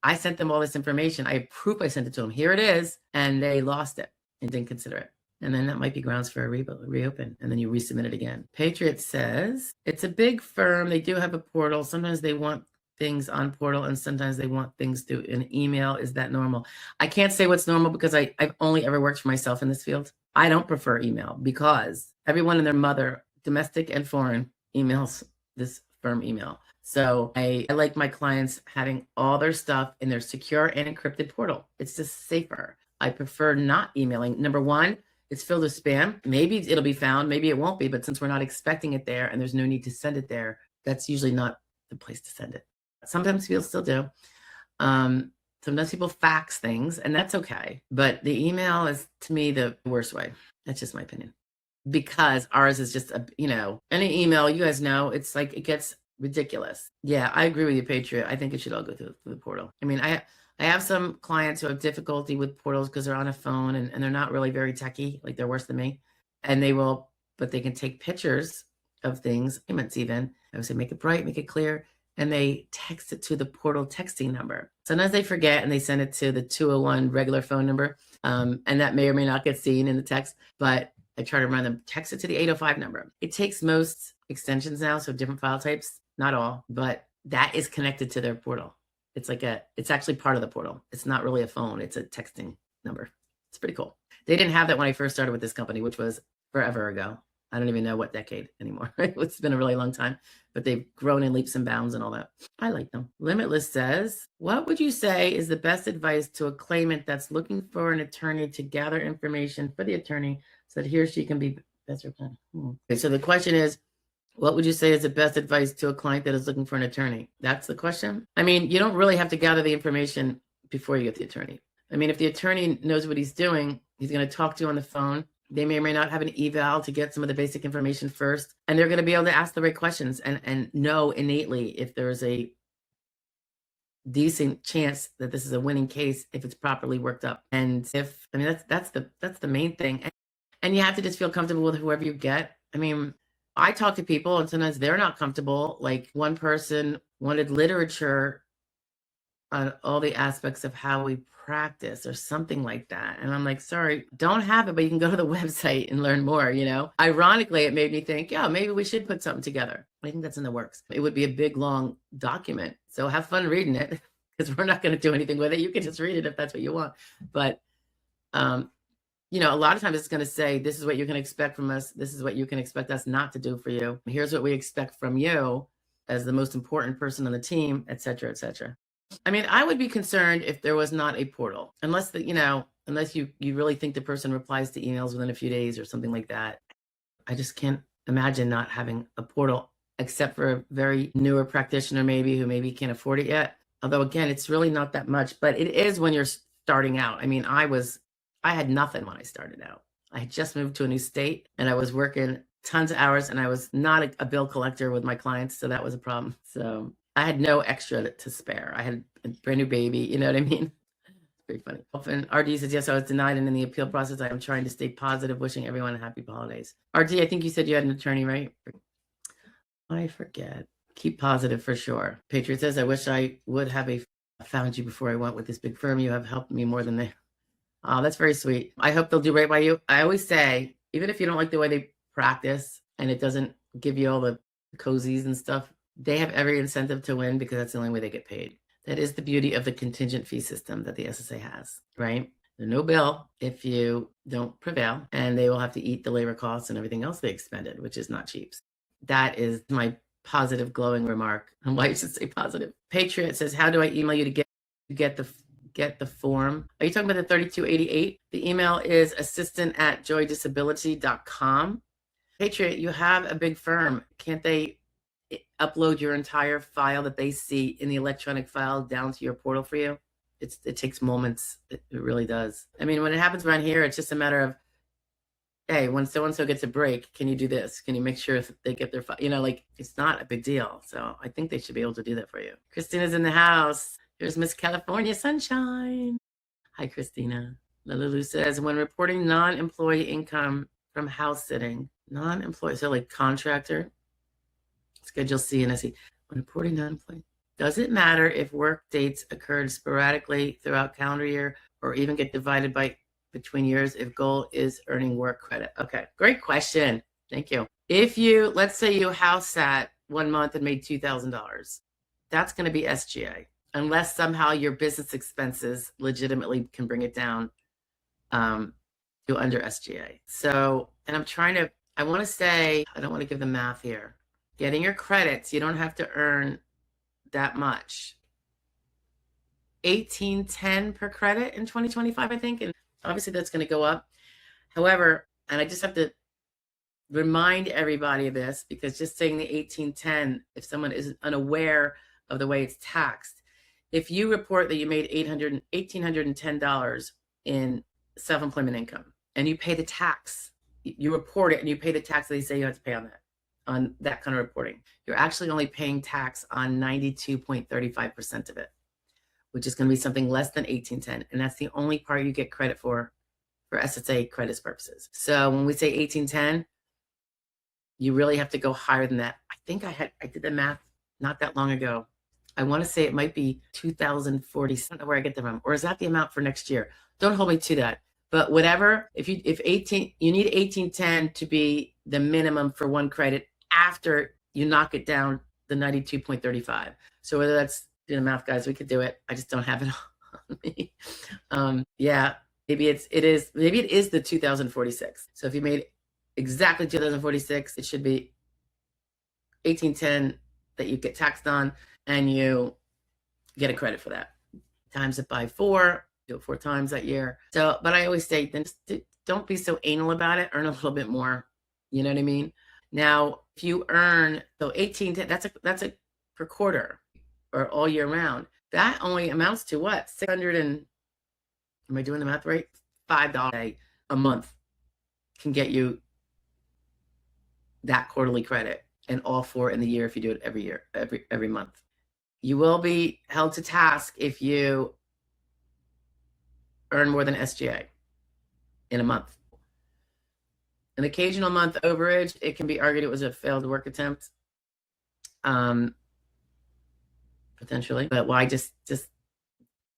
I sent them all this information. I have proof I sent it to them. Here it is. And they lost it and didn't consider it. And then that might be grounds for a reopen. And then you resubmit it again. Patriot says, it's a big firm. They do have a portal. Sometimes they want things on portal and sometimes they want things through an email. Is that normal? I can't say what's normal because I've only ever worked for myself in this field. I don't prefer email because everyone and their mother, domestic and foreign, emails this firm email. So I like my clients having all their stuff in their secure and encrypted portal. It's just safer. I prefer not emailing. Number one, it's filled with spam. Maybe it'll be found, maybe it won't be, but since we're not expecting it there and there's no need to send it there, that's usually not the place to send it. Sometimes people still do. Sometimes people fax things, and that's okay. But the email is, to me, the worst way. That's just my opinion. Because ours is just, any email, you guys know, it's like it gets ridiculous. Yeah, I agree with you, Patriot. I think it should all go through the portal. I have some clients who have difficulty with portals because they're on a phone and they're not really very techie, like they're worse than me. And but they can take pictures of things, payments even. I would say, make it bright, make it clear. And they text it to the portal texting number. Sometimes they forget and they send it to the 201 regular phone number. And that may or may not get seen in the text, but I try to remind them, text it to the 805 number. It takes most extensions now, so different file types, not all, but that is connected to their portal. It's actually part of the portal. It's not really a phone. It's a texting number. It's pretty cool. They didn't have that when I first started with this company, which was forever ago. I don't even know what decade anymore. It's been a really long time, but they've grown in leaps and bounds and all that. I like them. Limitless says, what would you say is the best advice to a claimant that's looking for an attorney to gather information for the attorney so that he or she can be That's your plan. Okay, so the question is, what would you say is the best advice to a client that is looking for an attorney? That's the question. I mean, you don't really have to gather the information before you get the attorney. I mean, if the attorney knows what he's doing, he's going to talk to you on the phone. They may or may not have an eval to get some of the basic information first, and they're going to be able to ask the right questions and know innately if there's a decent chance that this is a winning case if it's properly worked up. And if, I mean, that's the main thing. And you have to just feel comfortable with whoever you get. I mean, I talk to people and sometimes they're not comfortable. Like one person wanted literature on all the aspects of how we practice or something like that. And I'm like, sorry, don't have it, but you can go to the website and learn more, you know? Ironically, it made me think, yeah, maybe we should put something together. I think that's in the works. It would be a big, long document. So have fun reading it because we're not going to do anything with it. You can just read it if that's what you want. But, you know, a lot of times it's going to say, this is what you can expect from us. This is what you can expect us not to do for you. Here's what we expect from you as the most important person on the team, et cetera, et cetera. I mean, I would be concerned if there was not a portal, unless you really think the person replies to emails within a few days or something like that. I just can't imagine not having a portal, except for a very newer practitioner who maybe can't afford it yet. Although again, it's really not that much, but it is when you're starting out. I mean, I had nothing when I started out. I had just moved to a new state and I was working tons of hours and I was not a bill collector with my clients. So that was a problem. So I had no extra to spare. I had a brand new baby. You know what I mean? It's pretty funny. Often RD says, yes, I was denied. And in the appeal process, I am trying to stay positive, wishing everyone a happy holidays. RD, I think you said you had an attorney, right? I forget. Keep positive for sure. Patriot says, I wish I would have found you before I went with this big firm. You have helped me more than they. Oh, that's very sweet. I hope they'll do right by you. I always say, even if you don't like the way they practice and it doesn't give you all the cozies and stuff, they have every incentive to win because that's the only way they get paid. That is the beauty of the contingent fee system that the SSA has, right? There's no bill if you don't prevail, and they will have to eat the labor costs and everything else they expended, which is not cheap. That is my positive, glowing remark on why you should stay positive. Patriot says, how do I email you to get the form? Are you talking about the 3288? The email is assistant@joydisability.com. Patriot, you have a big firm. Can't they upload your entire file that they see in the electronic file down to your portal for you? It takes moments. It really does. I mean, when it happens around here, it's just a matter of, hey, when so-and-so gets a break, can you do this? Can you make sure they get their file? You know, like, it's not a big deal. So I think they should be able to do that for you. Christina's in the house. Here's Miss California Sunshine. Hi, Christina. Lulu says, when reporting non-employee income from house sitting, non-employee, so like contractor, Schedule C and SE, when reporting non-employee, does it matter if work dates occurred sporadically throughout calendar year or even get divided between years if goal is earning work credit? Okay, great question. Thank you. If let's say you house sat 1 month and made $2,000, that's going to be SGA, unless somehow your business expenses legitimately can bring it down to under SGA. So, and I want to say, I don't want to give the math here. Getting your credits, you don't have to earn that much. $18.10 per credit in 2025, I think. And obviously that's going to go up. However, and I just have to remind everybody of this, because just saying the $18.10, if someone is unaware of the way it's taxed, if you report that you made $1,810 in self-employment income and you pay the tax, you report it and you pay the tax that they say you have to pay on that kind of reporting, you're actually only paying tax on 92.35% of it, which is going to be something less than $18.10. And that's the only part you get credit for SSA credits purposes. So when we say $18.10, you really have to go higher than that. I think I did the math not that long ago. I want to say it might be 2,040. I don't know where I get that from. Or is that the amount for next year? Don't hold me to that. But whatever, you need $18.10 to be the minimum for one credit after you knock it down the 92.35. So whether that's, do the math, guys, we could do it. I just don't have it on me. Yeah, maybe it is the 2,046. So if you made exactly 2,046, it should be $18.10 that you get taxed on, and you get a credit for that. Times it by 4, do it 4 times that year. So, but I always say, then don't be so anal about it. Earn a little bit more. You know what I mean? Now, if you earn, so 18, that's a per quarter or all year round. That only amounts to what? 600 and, am I doing the math right? $5 a month can get you that quarterly credit, and all 4 in the year if you do it every year, every month. You will be held to task if you earn more than SGA in a month. An occasional month overage, it can be argued it was a failed work attempt, potentially. But why just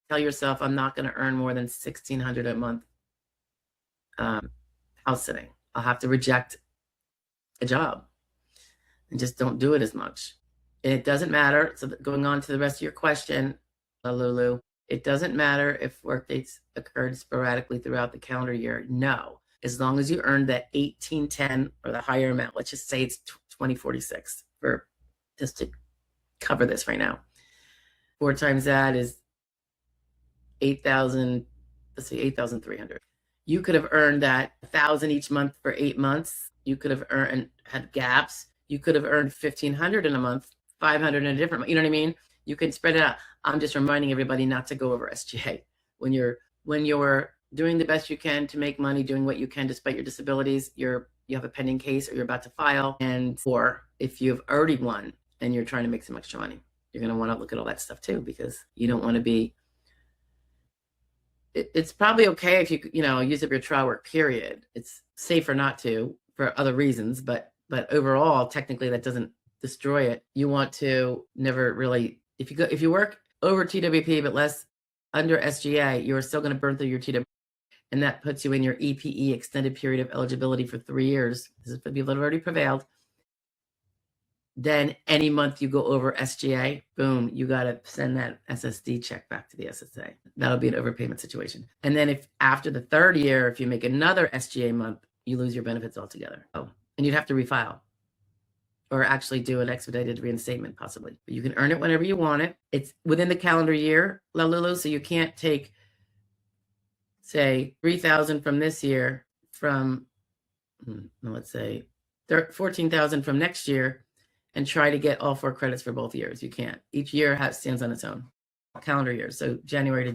tell yourself, I'm not going to earn more than $1,600 a month house sitting. I'll have to reject a job and just don't do it as much. And it doesn't matter. So going on to the rest of your question, Lulu, it doesn't matter if work dates occurred sporadically throughout the calendar year. No, as long as you earned that 1810 or the higher amount. Let's just say it's 2046 for just to cover this right now. 4 times that is 8,000. Let's see, 8,300. You could have earned that 1,000 each month for 8 months. You could have earned, had gaps. You could have earned 1,500 in a month, 500 in a different month. You know what I mean? You can spread it out. I'm just reminding everybody not to go over SGA. When you're doing the best you can to make money, doing what you can despite your disabilities, you have a pending case or you're about to file, or if you've already won and you're trying to make some extra money, you're going to want to look at all that stuff too, because you don't want to be. It's probably okay if you use up your trial work period. It's safer not to for other reasons, but overall, technically, that doesn't destroy it. You want to never really, if you work over TWP but less under SGA, you're still going to burn through your TWP, and that puts you in your EPE extended period of eligibility for 3 years. This is for people that have already prevailed. Then any month you go over SGA, boom, you got to send that SSD check back to the SSA. That'll be an overpayment situation. And then if after the 3rd year, if you make another SGA month, you lose your benefits altogether. Oh, and you'd have to refile or actually do an expedited reinstatement possibly. But you can earn it whenever you want it. It's within the calendar year, La Lulu, so you can't take, say, 3,000 from this year from, let's say, 14,000 from next year, and try to get all 4 credits for both years. You can't. Each year stands on its own. Calendar year. So January to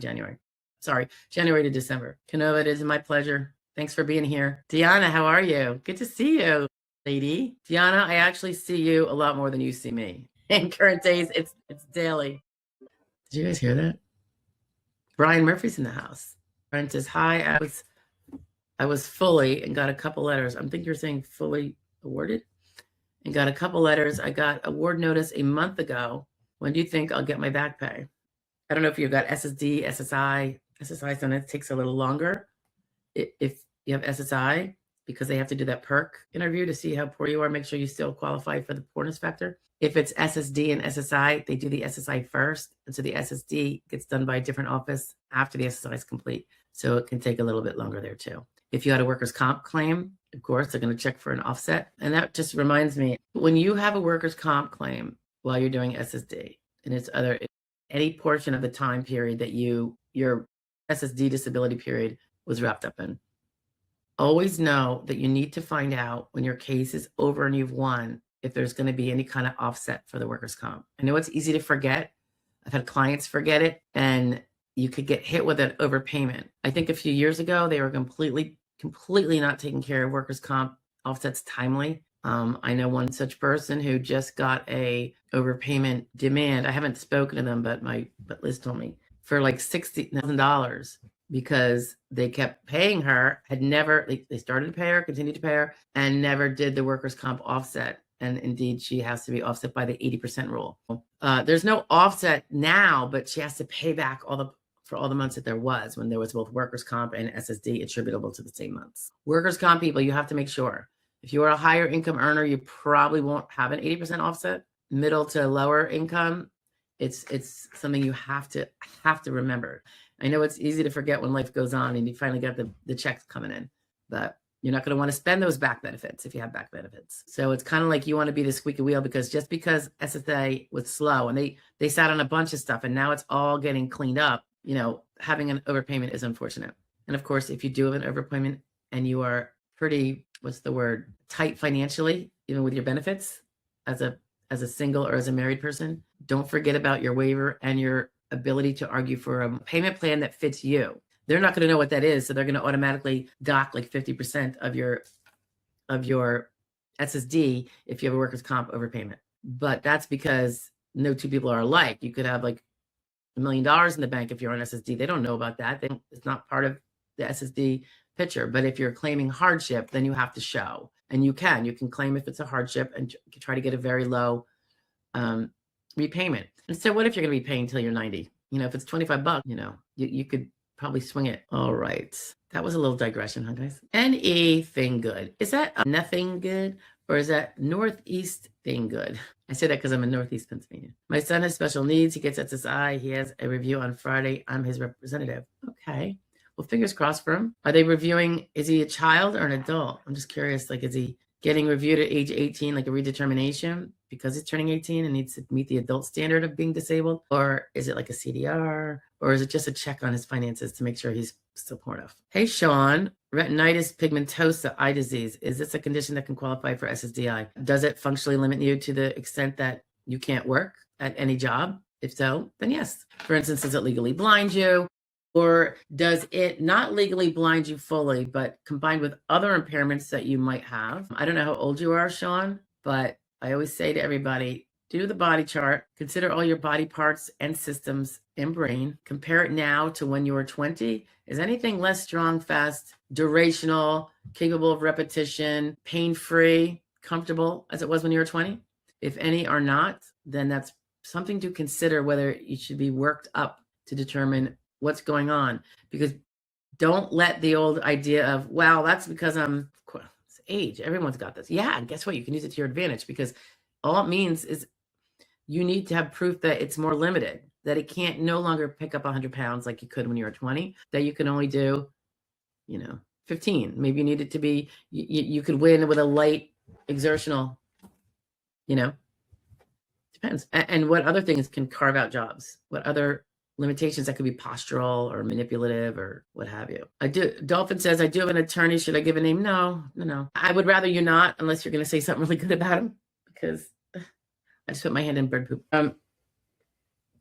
December. Canova, it is my pleasure. Thanks for being here. Deanna, how are you? Good to see you, lady. Deanna, I actually see you a lot more than you see me. In current days, it's daily. Did you guys hear that? Brian Murphy's in the house. Brian says, hi, I was fully and got a couple letters. I think you're saying fully awarded? And got a couple letters. I got award notice a month ago. When do you think I'll get my back pay? I don't know if you've got SSD, SSI. SSI sometimes takes a little longer if you have SSI, because they have to do that perk interview to see how poor you are, make sure you still qualify for the poorness factor. If it's SSD and SSI, they do the SSI first. And so the SSD gets done by a different office after the SSI is complete. So it can take a little bit longer there too. If you had a workers' comp claim, of course, they're going to check for an offset. And that just reminds me, when you have a workers' comp claim while you're doing SSD, and it's any portion of the time period that your SSD disability period was wrapped up in, always know that you need to find out when your case is over and you've won, if there's going to be any kind of offset for the workers' comp. I know it's easy to forget. I've had clients forget it, and you could get hit with an overpayment. I think a few years ago, they were completely not taking care of workers' comp offsets timely. I know one such person who just got a overpayment demand. I haven't spoken to them, but Liz told me, for like $60,000 because they kept paying her, they started to pay her, continued to pay her, and never did the workers' comp offset. And indeed, she has to be offset by the 80% rule. There's no offset now, but she has to pay back for all the months that there was, when there was both workers' comp and SSD attributable to the same months. Workers' comp people, you have to make sure. If you are a higher income earner, you probably won't have an 80% offset. Middle to lower income, it's something you have to remember. I know it's easy to forget when life goes on and you finally got the checks coming in, but you're not going to want to spend those back benefits if you have back benefits. So it's kind of like you want to be the squeaky wheel, because just because SSA was slow and they sat on a bunch of stuff and now it's all getting cleaned up, having an overpayment is unfortunate. And of course, if you do have an overpayment and you are pretty, tight financially, even with your benefits as a single or as a married person, don't forget about your waiver and your ability to argue for a payment plan that fits you. They're not going to know what that is, so they're going to automatically dock like 50% of your SSD if you have a workers' comp overpayment. But that's because no two people are alike. You could have like $1 million in the bank if you're on SSD. They don't know about that. It's not part of the SSD picture. But if you're claiming hardship, then you have to show. And you can claim if it's a hardship and try to get a very low repayment. And so what if you're going to be paying till you're 90? If it's $25, you could probably swing it. All right. That was a little digression, huh, guys? Anything good. Is that nothing good? Or is that Northeast thing good? I say that because I'm in Northeast Pennsylvania. My son has special needs. He gets SSI. He has a review on Friday. I'm his representative. Okay. Well, fingers crossed for him. Are they reviewing? Is he a child or an adult? I'm just curious. Like, is he getting reviewed at age 18, like a redetermination because he's turning 18 and needs to meet the adult standard of being disabled? Or is it like a CDR? Or is it just a check on his finances to make sure he's supportive? Hey, Sean, retinitis pigmentosa eye disease. Is this a condition that can qualify for SSDI? Does it functionally limit you to the extent that you can't work at any job? If so, then yes. For instance, does it legally blind you? Or does it not legally blind you fully, but combined with other impairments that you might have? I don't know how old you are, Sean, but I always say to everybody, do the body chart, consider all your body parts and systems and brain, compare it now to when you were 20. Is anything less strong, fast, durational, capable of repetition, pain-free, comfortable as it was when you were 20? If any are not, then that's something to consider whether you should be worked up to determine what's going on. Because don't let the old idea of, well, that's because it's age. Everyone's got this. Yeah, and guess what? You can use it to your advantage, because all it means is you need to have proof that it's more limited, that it can't no longer pick up 100 pounds like you could when you were 20, that you can only do, 15. Maybe you need it to be, you could win with a light exertional, depends. And what other things can carve out jobs? What other limitations? That could be postural or manipulative or what have you. Dolphin says, I do have an attorney. Should I give a name? No. I would rather you not, unless you're going to say something really good about him, because I just put my hand in bird poop. You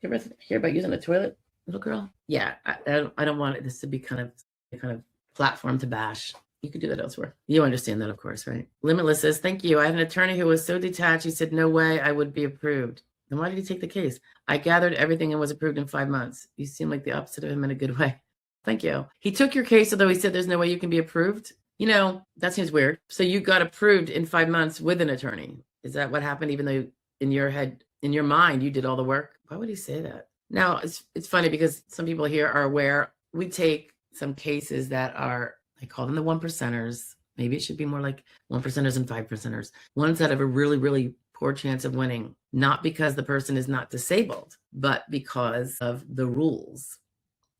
ever hear about using a toilet, little girl? Yeah, I don't want this to be kind of platform to bash. You could do that elsewhere. You understand that, of course, right? Limitless says, thank you. I have an attorney who was so detached. He said, no way I would be approved. Then why did he take the case? I gathered everything and was approved in 5 months. You seem like the opposite of him in a good way. Thank you. He took your case, although he said there's no way you can be approved. That seems weird. So you got approved in 5 months with an attorney. Is that what happened, even though in your head, in your mind, you did all the work? Why would he say that? Now, it's funny because some people here are aware. We take some cases that are, I call them the 1%ers. Maybe it should be more like 1%ers and 5%ers. Ones that have a really, really poor chance of winning, not because the person is not disabled, but because of the rules.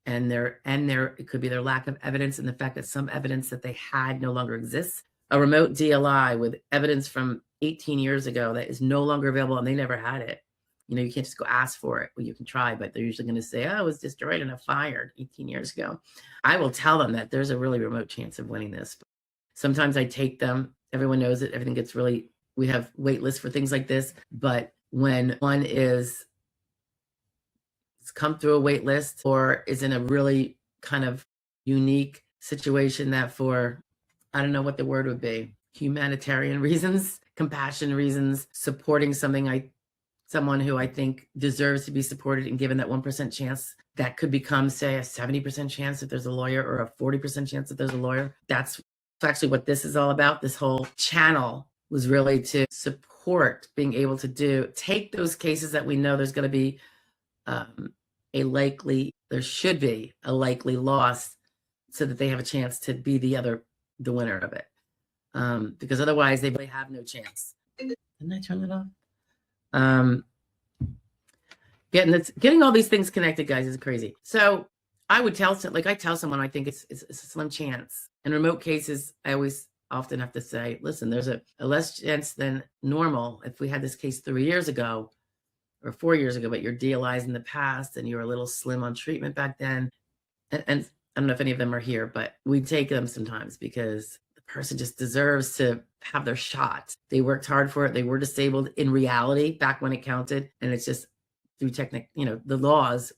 And it could be their lack of evidence and the fact that some evidence that they had no longer exists. A remote DLI with evidence from 18 years ago that is no longer available and they never had it. You can't just go ask for it. Well, you can try, but they're usually going to say, oh, it was destroyed in a fire 18 years ago. I will tell them that there's a really remote chance of winning this. Sometimes I take them. Everyone knows it. Everything gets really, we have wait lists for things like this. But when one it's come through a wait list or is in a really kind of unique situation that for, I don't know what the word would be, humanitarian reasons, compassion reasons, supporting someone who I think deserves to be supported and given that 1% chance, that could become, say, a 70% chance if there's a lawyer or a 40% chance if there's a lawyer. That's actually what this is all about. This whole channel was really to support being able to take those cases that we know there's going to be there should be a likely loss, so that they have a chance to be the winner of it. Because otherwise they really have no chance. Didn't I turn it off? Getting all these things connected, guys, is crazy. So I would tell someone, I think it's a slim chance. In remote cases, I often have to say, listen, there's a less chance than normal. If we had this case 3 years ago or 4 years ago, but you're DLIs in the past and you were a little slim on treatment back then. And I don't know if any of them are here, but we take them sometimes because person just deserves to have their shot. They worked hard for it. They were disabled in reality back when it counted. And it's just through technique, the laws,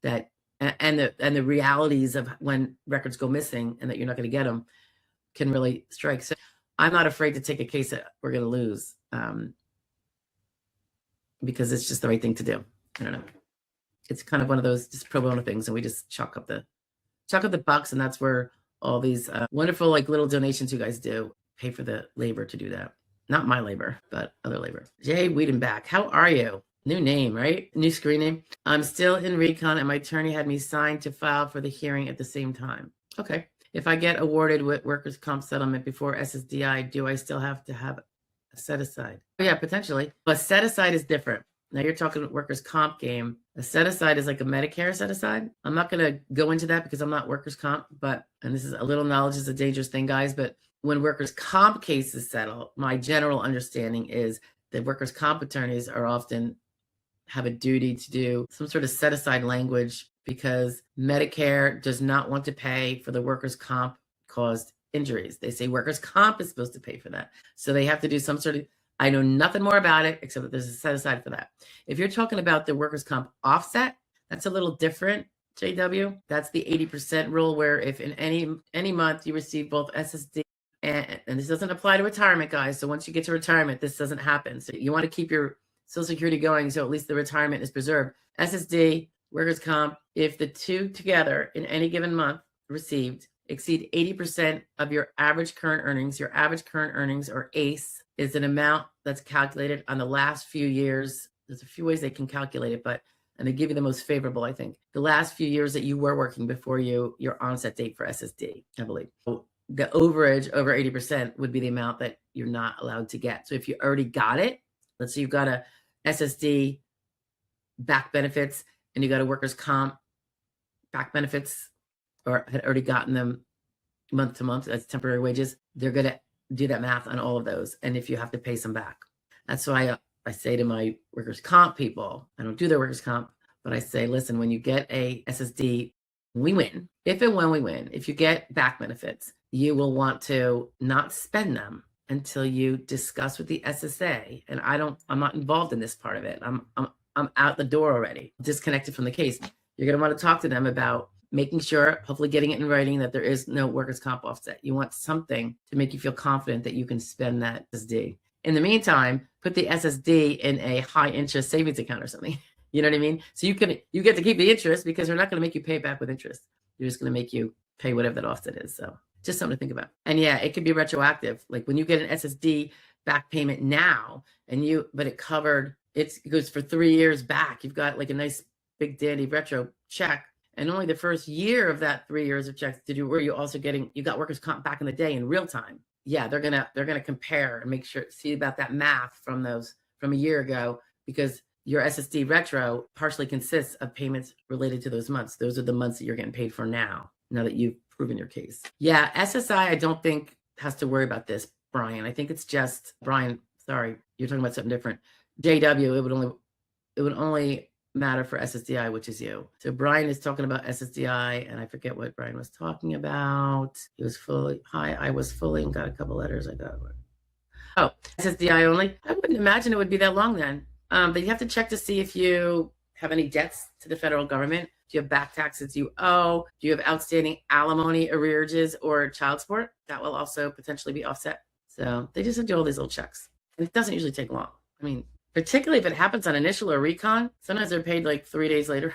that, and the realities of when records go missing and that you're not going to get them can really strike. So I'm not afraid to take a case that we're going to lose, because it's just the right thing to do. I don't know. It's kind of one of those just pro bono things, and we just chalk up the bucks, and that's where all these wonderful little donations you guys do pay for the labor to do that. Not my labor, but other labor. Jay Wiedenbach, how are you? New name, right? New screen name. I'm still in recon, and my attorney had me signed to file for the hearing at the same time. Okay. If I get awarded with workers' comp settlement before SSDI, do I still have to have a set aside? Oh, yeah, potentially. But set aside is different. Now you're talking workers' comp game. A set aside is like a Medicare set aside. I'm not going to go into that because I'm not workers' comp, and this is a little knowledge is a dangerous thing, guys, but when workers' comp cases settle, my general understanding is that workers' comp attorneys are often have a duty to do some sort of set aside language because Medicare does not want to pay for the workers' comp caused injuries. They say workers' comp is supposed to pay for that. So they have to do some sort of, I know nothing more about it except that there's a set aside for that. If you're talking about the workers' comp offset, that's a little different, JW. That's the 80% rule where if in any month you receive both SSD and this doesn't apply to retirement, guys. So once you get to retirement, this doesn't happen. So you want to keep your Social Security going so at least the retirement is preserved. SSD, workers' comp, if the two together in any given month received exceed 80% of your average current earnings, your average current earnings, or ACE, is an amount that's calculated on the last few years. There's a few ways they can calculate it, and they give you the most favorable, I think. The last few years that you were working before your onset date for SSD, I believe. So the overage over 80% would be the amount that you're not allowed to get. So if you already got it, let's say you've got a SSD back benefits and you got a workers' comp back benefits or had already gotten them month to month, that's temporary wages, they're going to do that math on all of those. And if you have to pay some back, that's why I say to my workers' comp people, I don't do their workers' comp, but I say, listen, when you get a SSD, we win. If and when we win, if you get back benefits, you will want to not spend them until you discuss with the SSA. And I'm not involved in this part of it. I'm out the door already, disconnected from the case. You're going to want to talk to them about making sure, hopefully getting it in writing, that there is no workers' comp offset. You want something to make you feel confident that you can spend that SSD. In the meantime, put the SSD in a high interest savings account or something. You know what I mean? So you get to keep the interest because they're not going to make you pay it back with interest. They're just going to make you pay whatever that offset is. So just something to think about. And yeah, it could be retroactive. Like when you get an SSD back payment now but it covered, it goes for 3 years back. You've got like a nice big dandy retro check. And only the first year of that 3 years of checks were you also you got workers' comp back in the day in real time. Yeah, they're gonna compare and make sure, see about that math from a year ago, because your SSD retro partially consists of payments related to those months. Those are the months that you're getting paid for now that you've proven your case. Yeah, SSI, I don't think has to worry about this, Brian. I think it's just, Brian, sorry, you're talking about something different. JW, it would only matter for SSDI, which is you. So Brian is talking about SSDI, and I forget what Brian was talking about. He was fully, I was fully, and got a couple letters I got. Oh, SSDI only? I wouldn't imagine it would be that long then. But you have to check to see if you have any debts to the federal government. Do you have back taxes you owe? Do you have outstanding alimony, arrearages, or child support? That will also potentially be offset. So they just do all these little checks. And it doesn't usually take long. I mean, particularly if it happens on initial or recon, sometimes they're paid like 3 days later.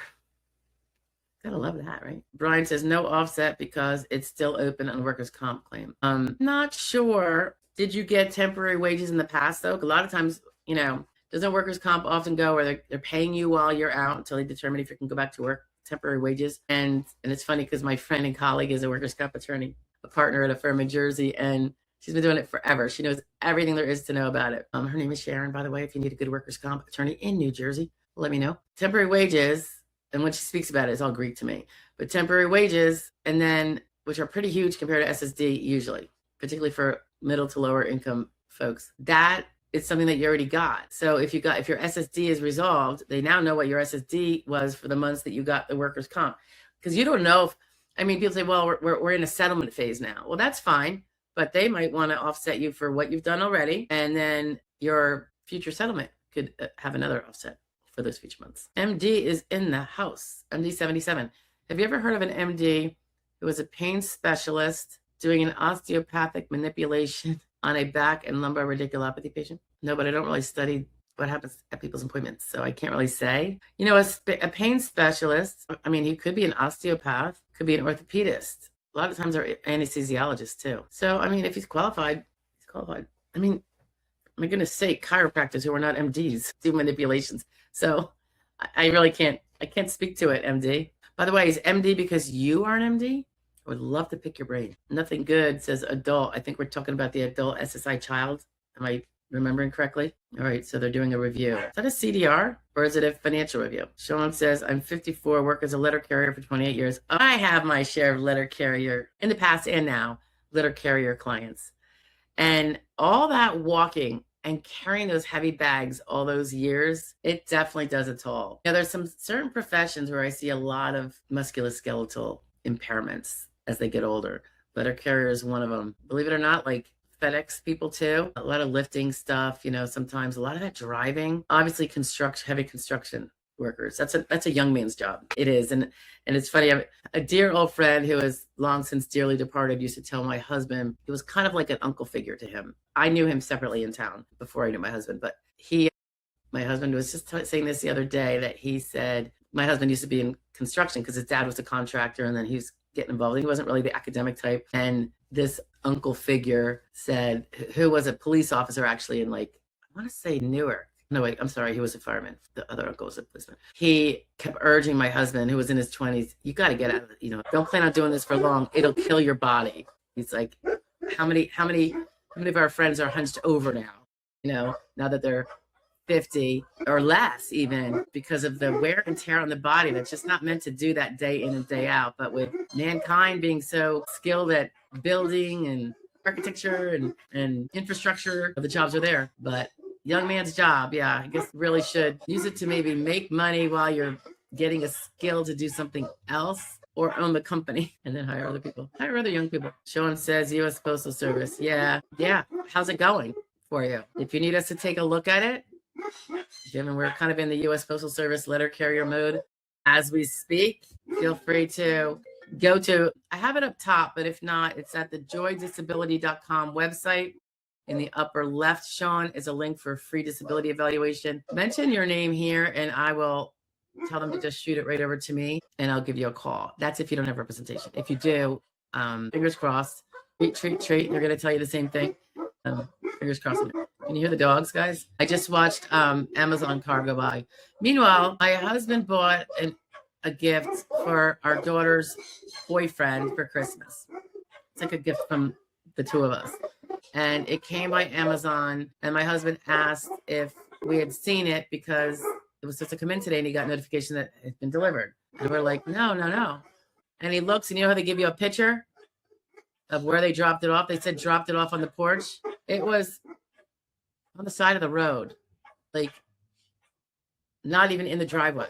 Gotta love that, right? Brian says no offset because it's still open on workers' comp claim. Not sure. Did you get temporary wages in the past though? A lot of times, doesn't workers' comp often go where they're paying you while you're out until they determine if you can go back to work, temporary wages. And it's funny because my friend and colleague is a workers' comp attorney, a partner at a firm in Jersey, and she's been doing it forever. She knows everything there is to know about it. Her name is Sharon, by the way. If you need a good workers' comp attorney in New Jersey, let me know. Temporary wages, and when she speaks about it, it's all Greek to me. But temporary wages, and then, which are pretty huge compared to SSD usually, particularly for middle to lower income folks, that is something that you already got. So if your SSD is resolved, they now know what your SSD was for the months that you got the workers' comp. Because you don't know people say, well, we're in a settlement phase now. Well, that's fine. but they might want to offset you for what you've done already. And then your future settlement could have another offset for those future months. MD is in the house. MD 77. Have you ever heard of an MD who was a pain specialist doing an osteopathic manipulation on a back and lumbar radiculopathy patient? No, but I don't really study what happens at people's appointments, so I can't really say. You know, a pain specialist, I mean, he could be an osteopath, could be an orthopedist. A lot of times they're anesthesiologists too. So, I mean, if he's qualified, he's qualified. I mean, my goodness sake, chiropractors who are not MDs do manipulations. So I really can't speak to it, MD. By the way, is MD because you are an MD? I would love to pick your brain. Nothing good says adult. I think we're talking about the adult SSI child. Am I remembering correctly? All right, so they're doing a review. Is that a CDR or is it a financial review? Sean says, I'm 54, work as a letter carrier for 28 years. I have my share of letter carrier in the past and now, letter carrier clients. And all that walking and carrying those heavy bags all those years, it definitely does a toll. Now, there's some certain professions where I see a lot of musculoskeletal impairments as they get older. Letter carrier is one of them. Believe it or not, like FedEx people too. A lot of lifting stuff, you know, sometimes a lot of that driving. Obviously, heavy construction workers. That's a young man's job. It is. And it's funny, a dear old friend who has long since dearly departed used to tell my husband, he was kind of like an uncle figure to him. I knew him separately in town before I knew my husband, but my husband was just saying this the other day, that he said, my husband used to be in construction because his dad was a contractor and then he was getting involved. He wasn't really the academic type. And this uncle figure said, who was a police officer actually in, like, I want to say Newark. No, wait, I'm sorry. He was a fireman. The other uncle was a policeman. He kept urging my husband, who was in his 20s, you got to get out of it. You know, don't plan on doing this for long. It'll kill your body. He's like, how many of our friends are hunched over now? You know, now that they're 50 or less, even, because of the wear and tear on the body that's just not meant to do that day in and day out. But with mankind being so skilled at building and architecture and infrastructure, the jobs are there. But young man's job, yeah, I guess really should use it to maybe make money while you're getting a skill to do something else, or own the company and then hire other people, hire other young people. Sean says U.S. Postal Service. Yeah. How's it going for you? If you need us to take a look at it, given we're kind of in the U.S. Postal Service letter carrier mode as we speak, feel free to go to, I have it up top, but if not, it's at the joydisability.com website. In the upper left, Sean, is a link for free disability evaluation. Mention your name here and I will tell them to just shoot it right over to me and I'll give you a call. That's if you don't have representation. If you do, fingers crossed, treat. They're going to tell you the same thing. Fingers crossed. Can you hear the dogs, guys? I just watched Amazon car go by. Meanwhile, my husband bought a gift for our daughter's boyfriend for Christmas. It's like a gift from the two of us. And it came by Amazon. And my husband asked if we had seen it because it was supposed to come in today and he got notification that it had been delivered. And we're like, no. And he looks, and you know how they give you a picture of where they dropped it off? They said dropped it off on the porch. It was on the side of the road, like not even in the driveway,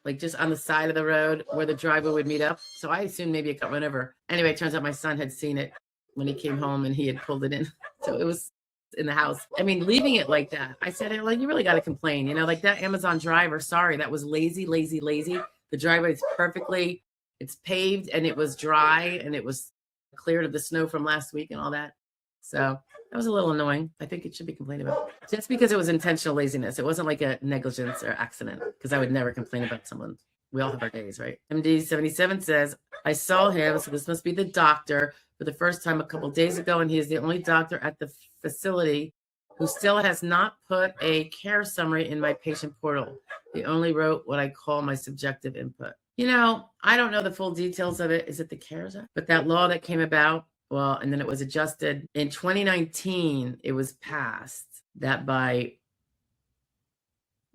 like just on the side of the road where the driveway would meet up. So I assumed maybe it got run over. Anyway, it turns out my son had seen it when he came home and he had pulled it in. So it was in the house. I mean, leaving it like that, I said, like, you really got to complain, you know, like that Amazon driver. Sorry, that was lazy. The driveway is perfectly, it's paved and it was dry and it was cleared of the snow from last week and all that. So that was a little annoying. I think it should be complained about. Just because it was intentional laziness. It wasn't like a negligence or accident, because I would never complain about someone. We all have our days, right? MD 77 says, I saw him, so this must be the doctor, for the first time a couple days ago, and he is the only doctor at the facility who still has not put a care summary in my patient portal. He only wrote what I call my subjective input. You know, I don't know the full details of it. Is it the CARES Act? But that law that came about, well, and then it was adjusted. In 2019, it was passed that by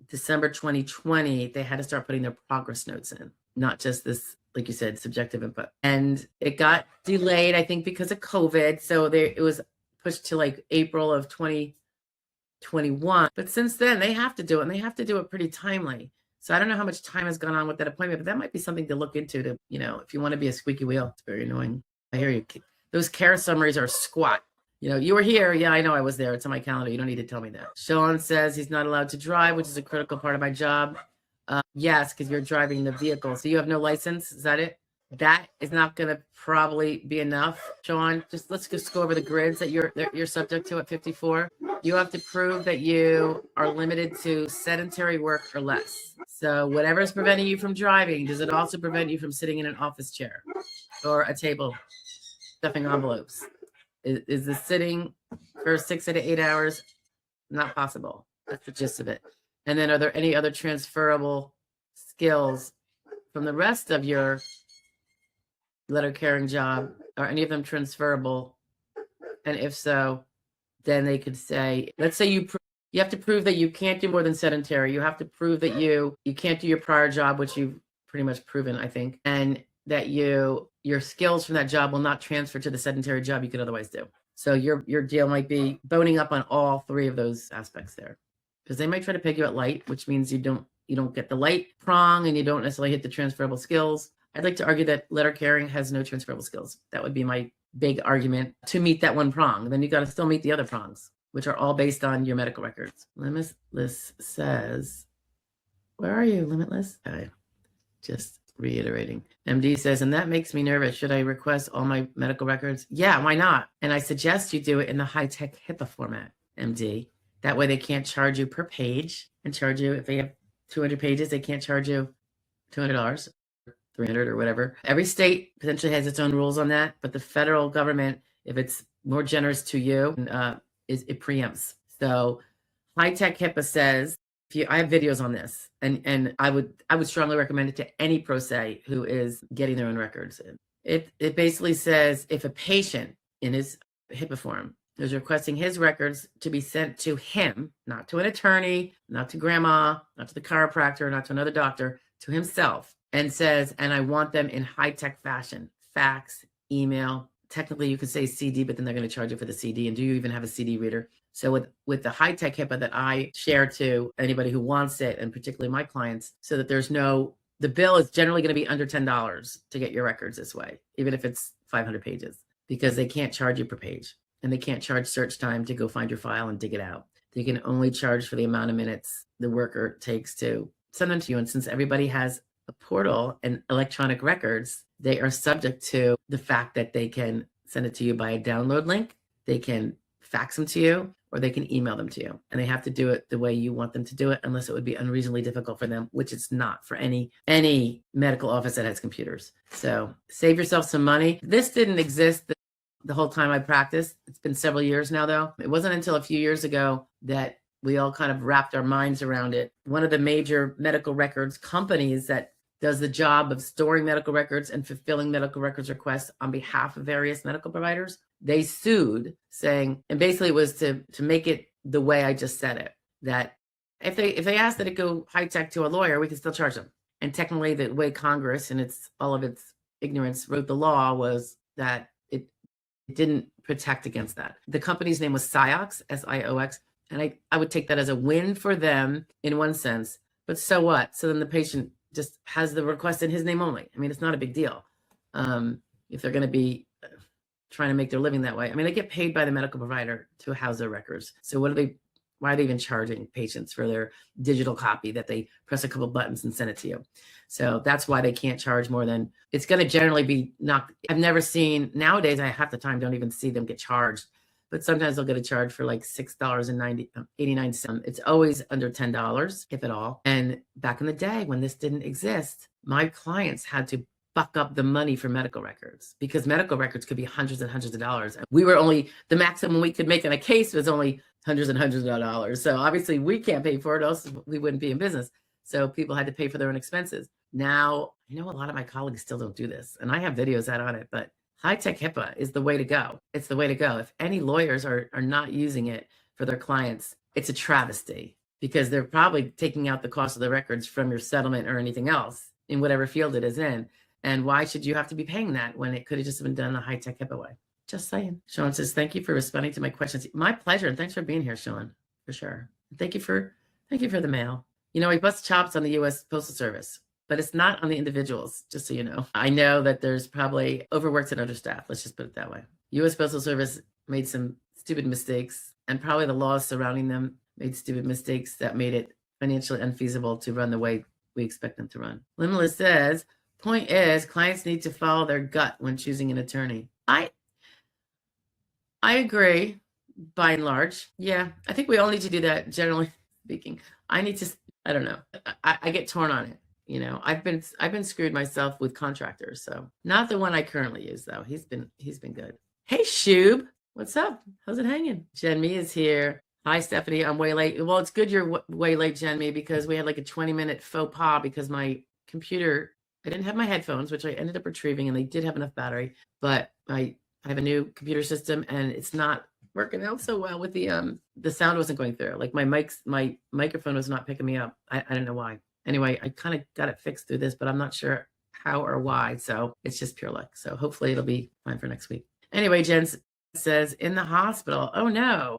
December 2020, they had to start putting their progress notes in, not just this, like you said, subjective input. And it got delayed, I think, because of COVID. So it was pushed to like April of 2021. But since then, they have to do it, and they have to do it pretty timely. So I don't know how much time has gone on with that appointment, but that might be something to look into, to, you know, if you want to be a squeaky wheel. It's very annoying. I hear you. Those care summaries are squat. You know, you were here. Yeah, I know I was there. It's on my calendar. You don't need to tell me that. Sean says he's not allowed to drive, which is a critical part of my job. Yes, because you're driving the vehicle. So you have no license. Is that it? That is not going to probably be enough, Sean. Let's just go over the grids that you're subject to at 54. You have to prove that you are limited to sedentary work or less. So whatever is preventing you from driving, does it also prevent you from sitting in an office chair or a table stuffing envelopes? Is the sitting for 6 to 8 hours not possible? That's the gist of it. And then are there any other transferable skills from the rest of your letter carrying job? Are any of them transferable? And if so, then they could say, let's say you have to prove that you can't do more than sedentary. You have to prove that you can't do your prior job, which you've pretty much proven, I think, and that your skills from that job will not transfer to the sedentary job you could otherwise do. So your deal might be boning up on all three of those aspects there, because they might try to peg you at light, which means you don't get the light prong and you don't necessarily hit the transferable skills. I'd like to argue that letter carrying has no transferable skills. That would be my big argument to meet that one prong. Then you got to still meet the other prongs, which are all based on your medical records. Limitless says, where are you, Limitless? Okay. Just reiterating. MD says, and that makes me nervous. Should I request all my medical records? Yeah, why not? And I suggest you do it in the high-tech HIPAA format, MD. That way they can't charge you per page and charge you, if they have 200 pages, they can't charge you $200, 300 or whatever. Every state potentially has its own rules on that, but the federal government, if it's more generous to you, it preempts. So high-tech HIPAA says, I have videos on this, and I would strongly recommend it to any pro se who is getting their own records. It basically says if a patient in his HIPAA form is requesting his records to be sent to him, not to an attorney, not to grandma, not to the chiropractor, not to another doctor, to himself, and says, and I want them in high-tech fashion, fax, email. Technically, you could say CD, but then they're going to charge you for the CD. And do you even have a CD reader? So with the high-tech HIPAA that I share to anybody who wants it, and particularly my clients, so that the bill is generally going to be under $10 to get your records this way, even if it's 500 pages, because they can't charge you per page, and they can't charge search time to go find your file and dig it out. They can only charge for the amount of minutes the worker takes to send them to you. And since everybody has a portal and electronic records, they are subject to the fact that they can send it to you by a download link, they can fax them to you, or they can email them to you. And they have to do it the way you want them to do it, unless it would be unreasonably difficult for them, which it's not for any medical office that has computers. So save yourself some money. This didn't exist the whole time I practiced. It's been several years now, though. It wasn't until a few years ago that we all kind of wrapped our minds around it. One of the major medical records companies that does the job of storing medical records and fulfilling medical records requests on behalf of various medical providers, they sued, saying, and basically it was to make it the way I just said it, that if they asked that it go high tech to a lawyer, we could still charge them. And technically, the way Congress and all of its ignorance wrote the law was that it didn't protect against that. The company's name was Siox, SIOX, and I would take that as a win for them in one sense. But so what? So then the patient just has the request in his name only. I mean, it's not a big deal if they're going to be trying to make their living that way. I mean, they get paid by the medical provider to house their records. So why are they even charging patients for their digital copy that they press a couple buttons and send it to you? So that's why they can't charge more than, it's going to generally be not, I've never seen, nowadays I half the time don't even see them get charged, but sometimes they'll get a charge for like $6.89. It's always under $10, if at all. And back in the day when this didn't exist, my clients had to buck up the money for medical records, because medical records could be hundreds and hundreds of dollars. We were only, the maximum we could make on a case was only hundreds and hundreds of dollars. So obviously we can't pay for it, else we wouldn't be in business. So people had to pay for their own expenses. Now, I know a lot of my colleagues still don't do this, and I have videos out on it, but high-tech HIPAA is the way to go. It's the way to go. If any lawyers are not using it for their clients, it's a travesty, because they're probably taking out the cost of the records from your settlement or anything else in whatever field it is in. And why should you have to be paying that when it could have just been done the high-tech HIPAA way? Just saying. Sean says, thank you for responding to my questions. My pleasure. And thanks for being here, Sean, for sure. Thank you for the mail. You know, we bust chops on the U.S. Postal Service, but it's not on the individuals, just so you know. I know that there's probably overworked and understaffed. Let's just put it that way. U.S. Postal Service made some stupid mistakes, and probably the laws surrounding them made stupid mistakes that made it financially unfeasible to run the way we expect them to run. Limitless says, point is, clients need to follow their gut when choosing an attorney. I agree, by and large. Yeah, I think we all need to do that, generally speaking. I don't know. I get torn on it. You know, I've been screwed myself with contractors. So not the one I currently use though. He's been good. Hey Shub, what's up? How's it hanging? Jen Me is here. Hi Stephanie, I'm way late. Well, it's good you're way late, Jen Me, because we had like a 20-minute faux pas because my computer, I didn't have my headphones, which I ended up retrieving, and they did have enough battery, but I have a new computer system and it's not working out so well with the sound wasn't going through. Like my microphone was not picking me up. I don't know why. Anyway, I kind of got it fixed through this, but I'm not sure how or why. So it's just pure luck. So hopefully it'll be fine for next week. Anyway, Jen says, in the hospital. Oh no.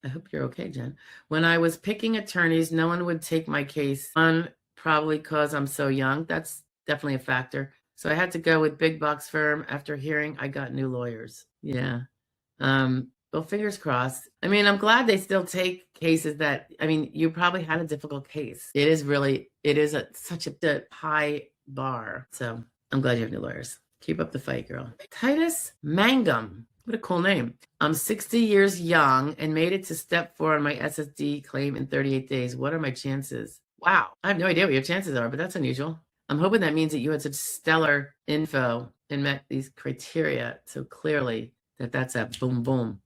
I hope you're okay, Jen. When I was picking attorneys, no one would take my case on, probably because I'm so young. That's definitely a factor. So I had to go with big box firm. After hearing, I got new lawyers. Yeah. Well, fingers crossed. I mean, I'm glad they still take cases that, I mean, you probably had a difficult case. It is such a high bar. So I'm glad you have new lawyers. Keep up the fight, girl. Titus Mangum. What a cool name. I'm 60 years young and made it to step 4 on my SSD claim in 38 days. What are my chances? Wow. I have no idea what your chances are, but that's unusual. I'm hoping that means that you had such stellar info and met these criteria so clearly that that's a boom, boom.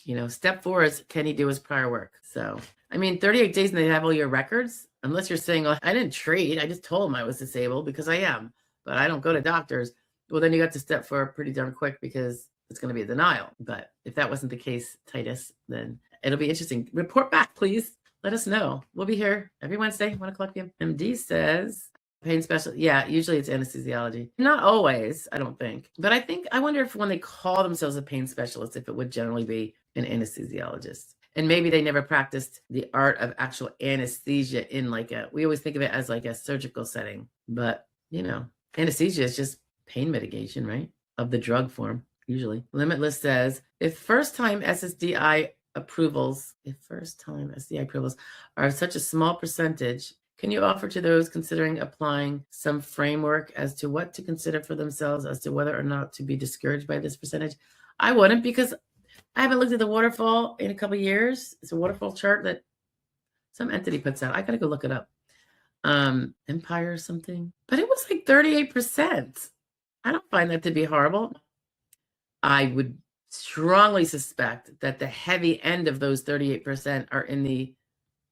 You know, step 4 is, can he do his prior work? So, I mean, 38 days and they have all your records, unless you're saying, oh, I didn't treat, I just told him I was disabled because I am, but I don't go to doctors. Well, then you got to step 4 pretty darn quick because it's going to be a denial. But if that wasn't the case, Titus, then it'll be interesting. Report back, please. Let us know. We'll be here every Wednesday, 1 o'clock p.m. MD says, pain specialist. Yeah, usually it's anesthesiology. Not always, I don't think. But I wonder if when they call themselves a pain specialist, if it would generally be an anesthesiologist. And maybe they never practiced the art of actual anesthesia in we always think of it as like a surgical setting. But, you know, anesthesia is just pain mitigation, right? Of the drug form, usually. Limitless says, if first-time SSDI approvals are such a small percentage, can you offer to those considering applying some framework as to what to consider for themselves as to whether or not to be discouraged by this percentage? I wouldn't, because I haven't looked at the waterfall in a couple of years. It's a waterfall chart that some entity puts out. I got to go look it up. Empire or something. But it was like 38%. I don't find that to be horrible. I would strongly suspect that the heavy end of those 38% are in the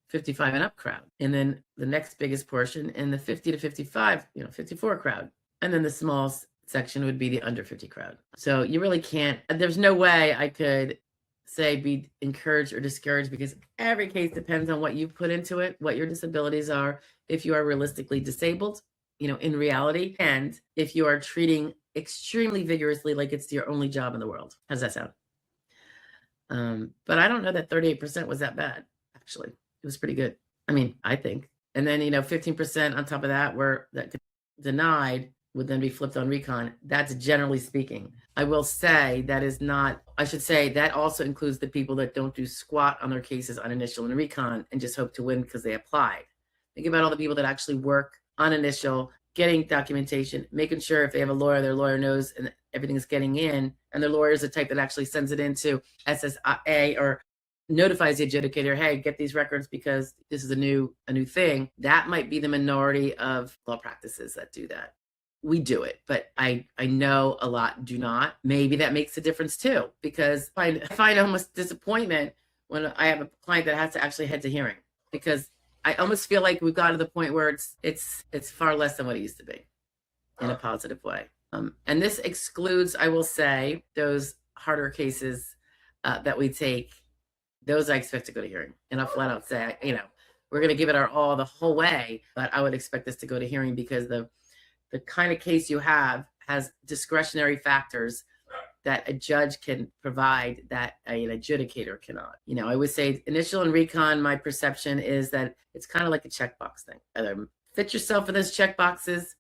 55 and up crowd. And then the next biggest portion in the 50 to 55, 54 crowd. And then the small section would be the under 50 crowd. So you really can't, there's no way I could say be encouraged or discouraged, because every case depends on what you put into it, what your disabilities are, if you are realistically disabled, in reality, and if you are treating extremely vigorously like it's your only job in the world. How does that sound? But I don't know that 38% was that bad, actually. It was pretty good. I mean, I think. And then, 15% on top of that that denied would then be flipped on recon. That's generally speaking. I will say that also includes the people that don't do squat on their cases on initial and recon and just hope to win because they applied. Think about all the people that actually work on initial, getting documentation, making sure if they have a lawyer, their lawyer knows and everything's getting in, and their lawyer is the type that actually sends it into SSA or notifies the adjudicator, hey, get these records because this is a new thing. That might be the minority of law practices that do that. We do it, but I know a lot do not. Maybe that makes a difference too, because I find almost disappointment when I have a client that has to actually head to hearing, because I almost feel like we've got to the point where it's far less than what it used to be in a positive way. And this excludes, I will say, those harder cases that we take. Those I expect to go to hearing. And I'll flat out say, we're going to give it our all the whole way, but I would expect this to go to hearing because the kind of case you have has discretionary factors that a judge can provide that an adjudicator cannot. I would say initial and recon, my perception is that it's kind of like a checkbox thing. Either fit yourself in those checkboxes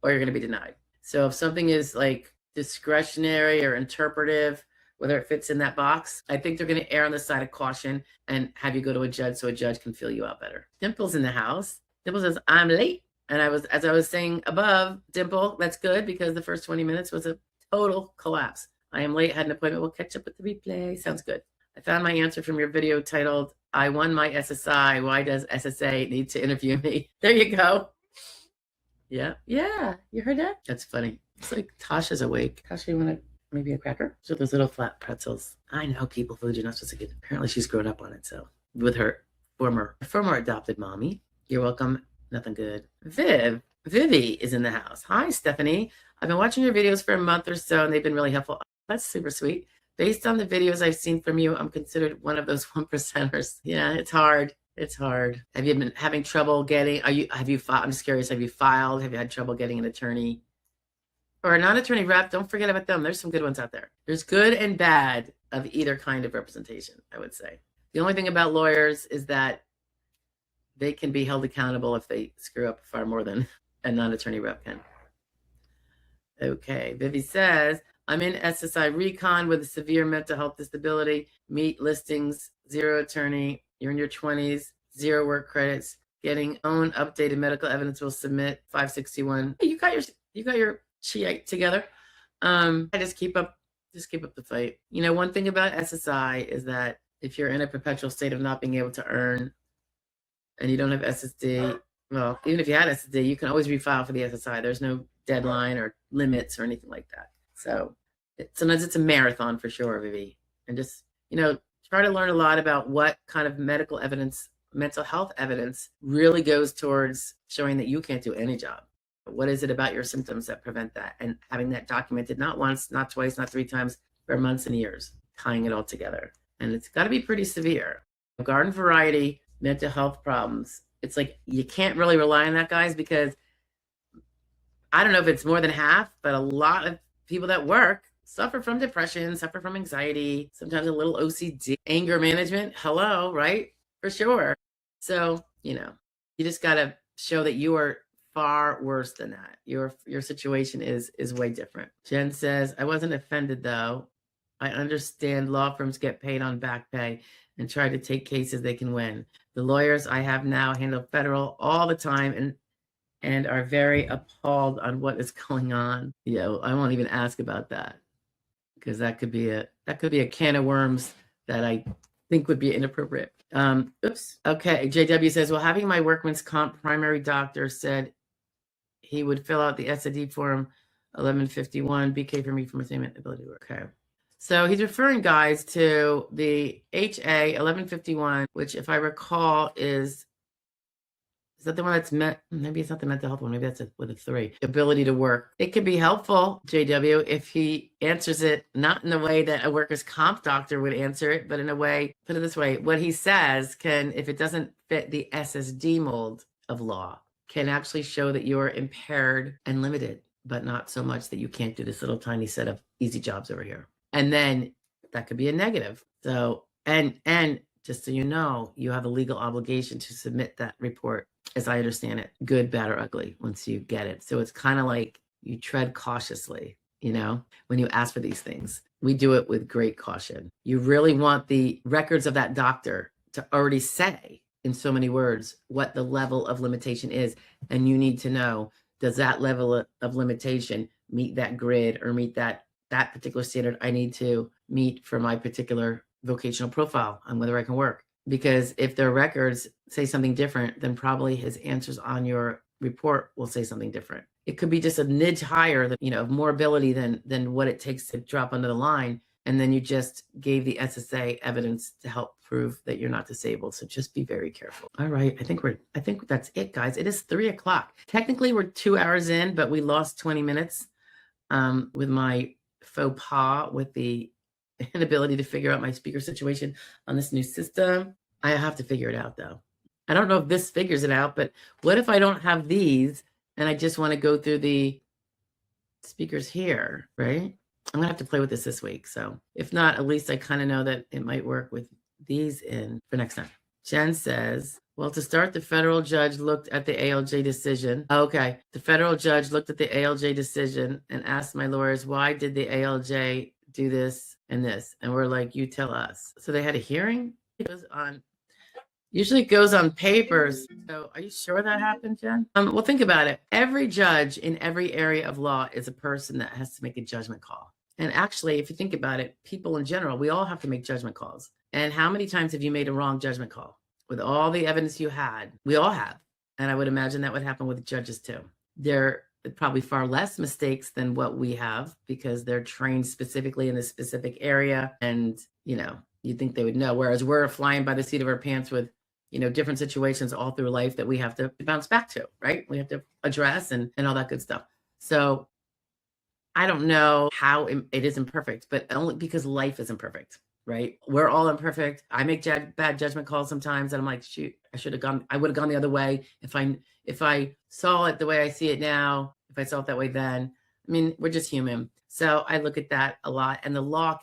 or you're going to be denied. So if something is like discretionary or interpretive whether it fits in that box. I think they're going to err on the side of caution and have you go to a judge so a judge can feel you out better. Dimple's in the house. Dimple says, I'm late. And as I was saying above, Dimple, that's good because the first 20 minutes was a total collapse. I am late, had an appointment. We'll catch up with the replay. Sounds good. I found my answer from your video titled, I won my SSI. Why does SSA need to interview me? There you go. Yeah. You heard that? That's funny. It's like Tasha's awake. Tasha, you want maybe a cracker? So those little flat pretzels. I know people food you're not supposed to get. Apparently she's grown up on it. So with her former adopted mommy. You're welcome. Nothing good. Vivi is in the house. Hi, Stephanie. I've been watching your videos for a month or so, and they've been really helpful. That's super sweet. Based on the videos I've seen from you, I'm considered one of those 1%ers. Yeah, it's hard. It's hard. Have you been having trouble getting, I'm just curious, have you filed? Have you had trouble getting an attorney? Or a non-attorney rep? Don't forget about them. There's some good ones out there. There's good and bad of either kind of representation, I would say. The only thing about lawyers is that they can be held accountable if they screw up far more than a non-attorney rep can. Okay, Vivi says, I'm in SSI Recon with a severe mental health disability, meet listings, 0 attorney, you're in your 20s, 0 work credits, getting own updated medical evidence will submit 561. Hey, you got your sheet together. I just keep up the fight. You know, one thing about SSI is that if you're in a perpetual state of not being able to earn and you don't have SSD, well, even if you had SSD, you can always refile for the SSI. There's no deadline or limits or anything like that. So sometimes it's a marathon for sure, Vivi. And just, try to learn a lot about what kind of medical evidence, mental health evidence really goes towards showing that you can't do any job. What is it about your symptoms that prevent that? And having that documented not once, not twice, not 3 times, for months and years, tying it all together. And it's got to be pretty severe. Garden variety mental health problems. It's like you can't really rely on that, guys, because I don't know if it's more than half, but a lot of people that work suffer from depression, suffer from anxiety, sometimes a little OCD, anger management. Hello, right? For sure. So, you just got to show that you are far worse than that. Your situation is way different. Jen says, I wasn't offended though. I understand law firms get paid on back pay and try to take cases they can win. The lawyers I have now handle federal all the time and are very appalled on what is going on. Yeah, I won't even ask about that because that could be a can of worms that I think would be inappropriate. Oops. Okay. JW says, well, having my workman's comp primary doctor said he would fill out the SSD form 1151 BK for me for attainment ability to work. Okay. So he's referring, guys, to the HA 1151, which, if I recall, is that the one that's maybe it's not the mental health one, maybe that's with a 3. Ability to work. It could be helpful, JW, if he answers it not in the way that a workers' comp doctor would answer it, but in a way, put it this way, what he says can, if it doesn't fit the SSD mold of law, can actually show that you're impaired and limited, but not so much that you can't do this little tiny set of easy jobs over here. And then that could be a negative. So, and just so you know, you have a legal obligation to submit that report, as I understand it, good, bad, or ugly, once you get it. So it's kind of like you tread cautiously, when you ask for these things. We do it with great caution. You really want the records of that doctor to already say, in so many words, what the level of limitation is. And you need to know, does that level of limitation meet that grid or meet that particular standard I need to meet for my particular vocational profile on whether I can work? Because if their records say something different, then probably his answers on your report will say something different. It could be just a nidge higher, more ability than what it takes to drop under the line. And then you just gave the SSA evidence to help prove that you're not disabled. So just be very careful. All right. I think that's it, guys. It is 3 o'clock. Technically, we're 2 hours in, but we lost 20 minutes with my faux pas with the inability to figure out my speaker situation on this new system. I have to figure it out, though. I don't know if this figures it out, but what if I don't have these and I just want to go through the speakers here, right? I'm going to have to play with this week. So if not, at least I kind of know that it might work with these in for next time. Jen says, well, to start, the federal judge looked at the ALJ decision. Okay. The federal judge looked at the ALJ decision and asked my lawyers, why did the ALJ do this and this. And we're like, you tell us. So they had a hearing. It goes on. Usually it goes on papers. So are you sure that happened, Jen? Well, think about it. Every judge in every area of law is a person that has to make a judgment call. And actually, if you think about it, people in general, we all have to make judgment calls. And how many times have you made a wrong judgment call? With all the evidence you had, we all have. And I would imagine that would happen with judges too. There are probably far less mistakes than what we have because they're trained specifically in this specific area. And, you'd think they would know. Whereas we're flying by the seat of our pants with, different situations all through life that we have to bounce back to, right? We have to address and all that good stuff. So I don't know how it is imperfect, but only because life is imperfect, right? We're all imperfect. I make bad judgment calls sometimes, and I'm like, shoot, I would have gone the other way if I saw it the way I see it now, if I saw it that way then. I mean, we're just human. So I look at that a lot, and the law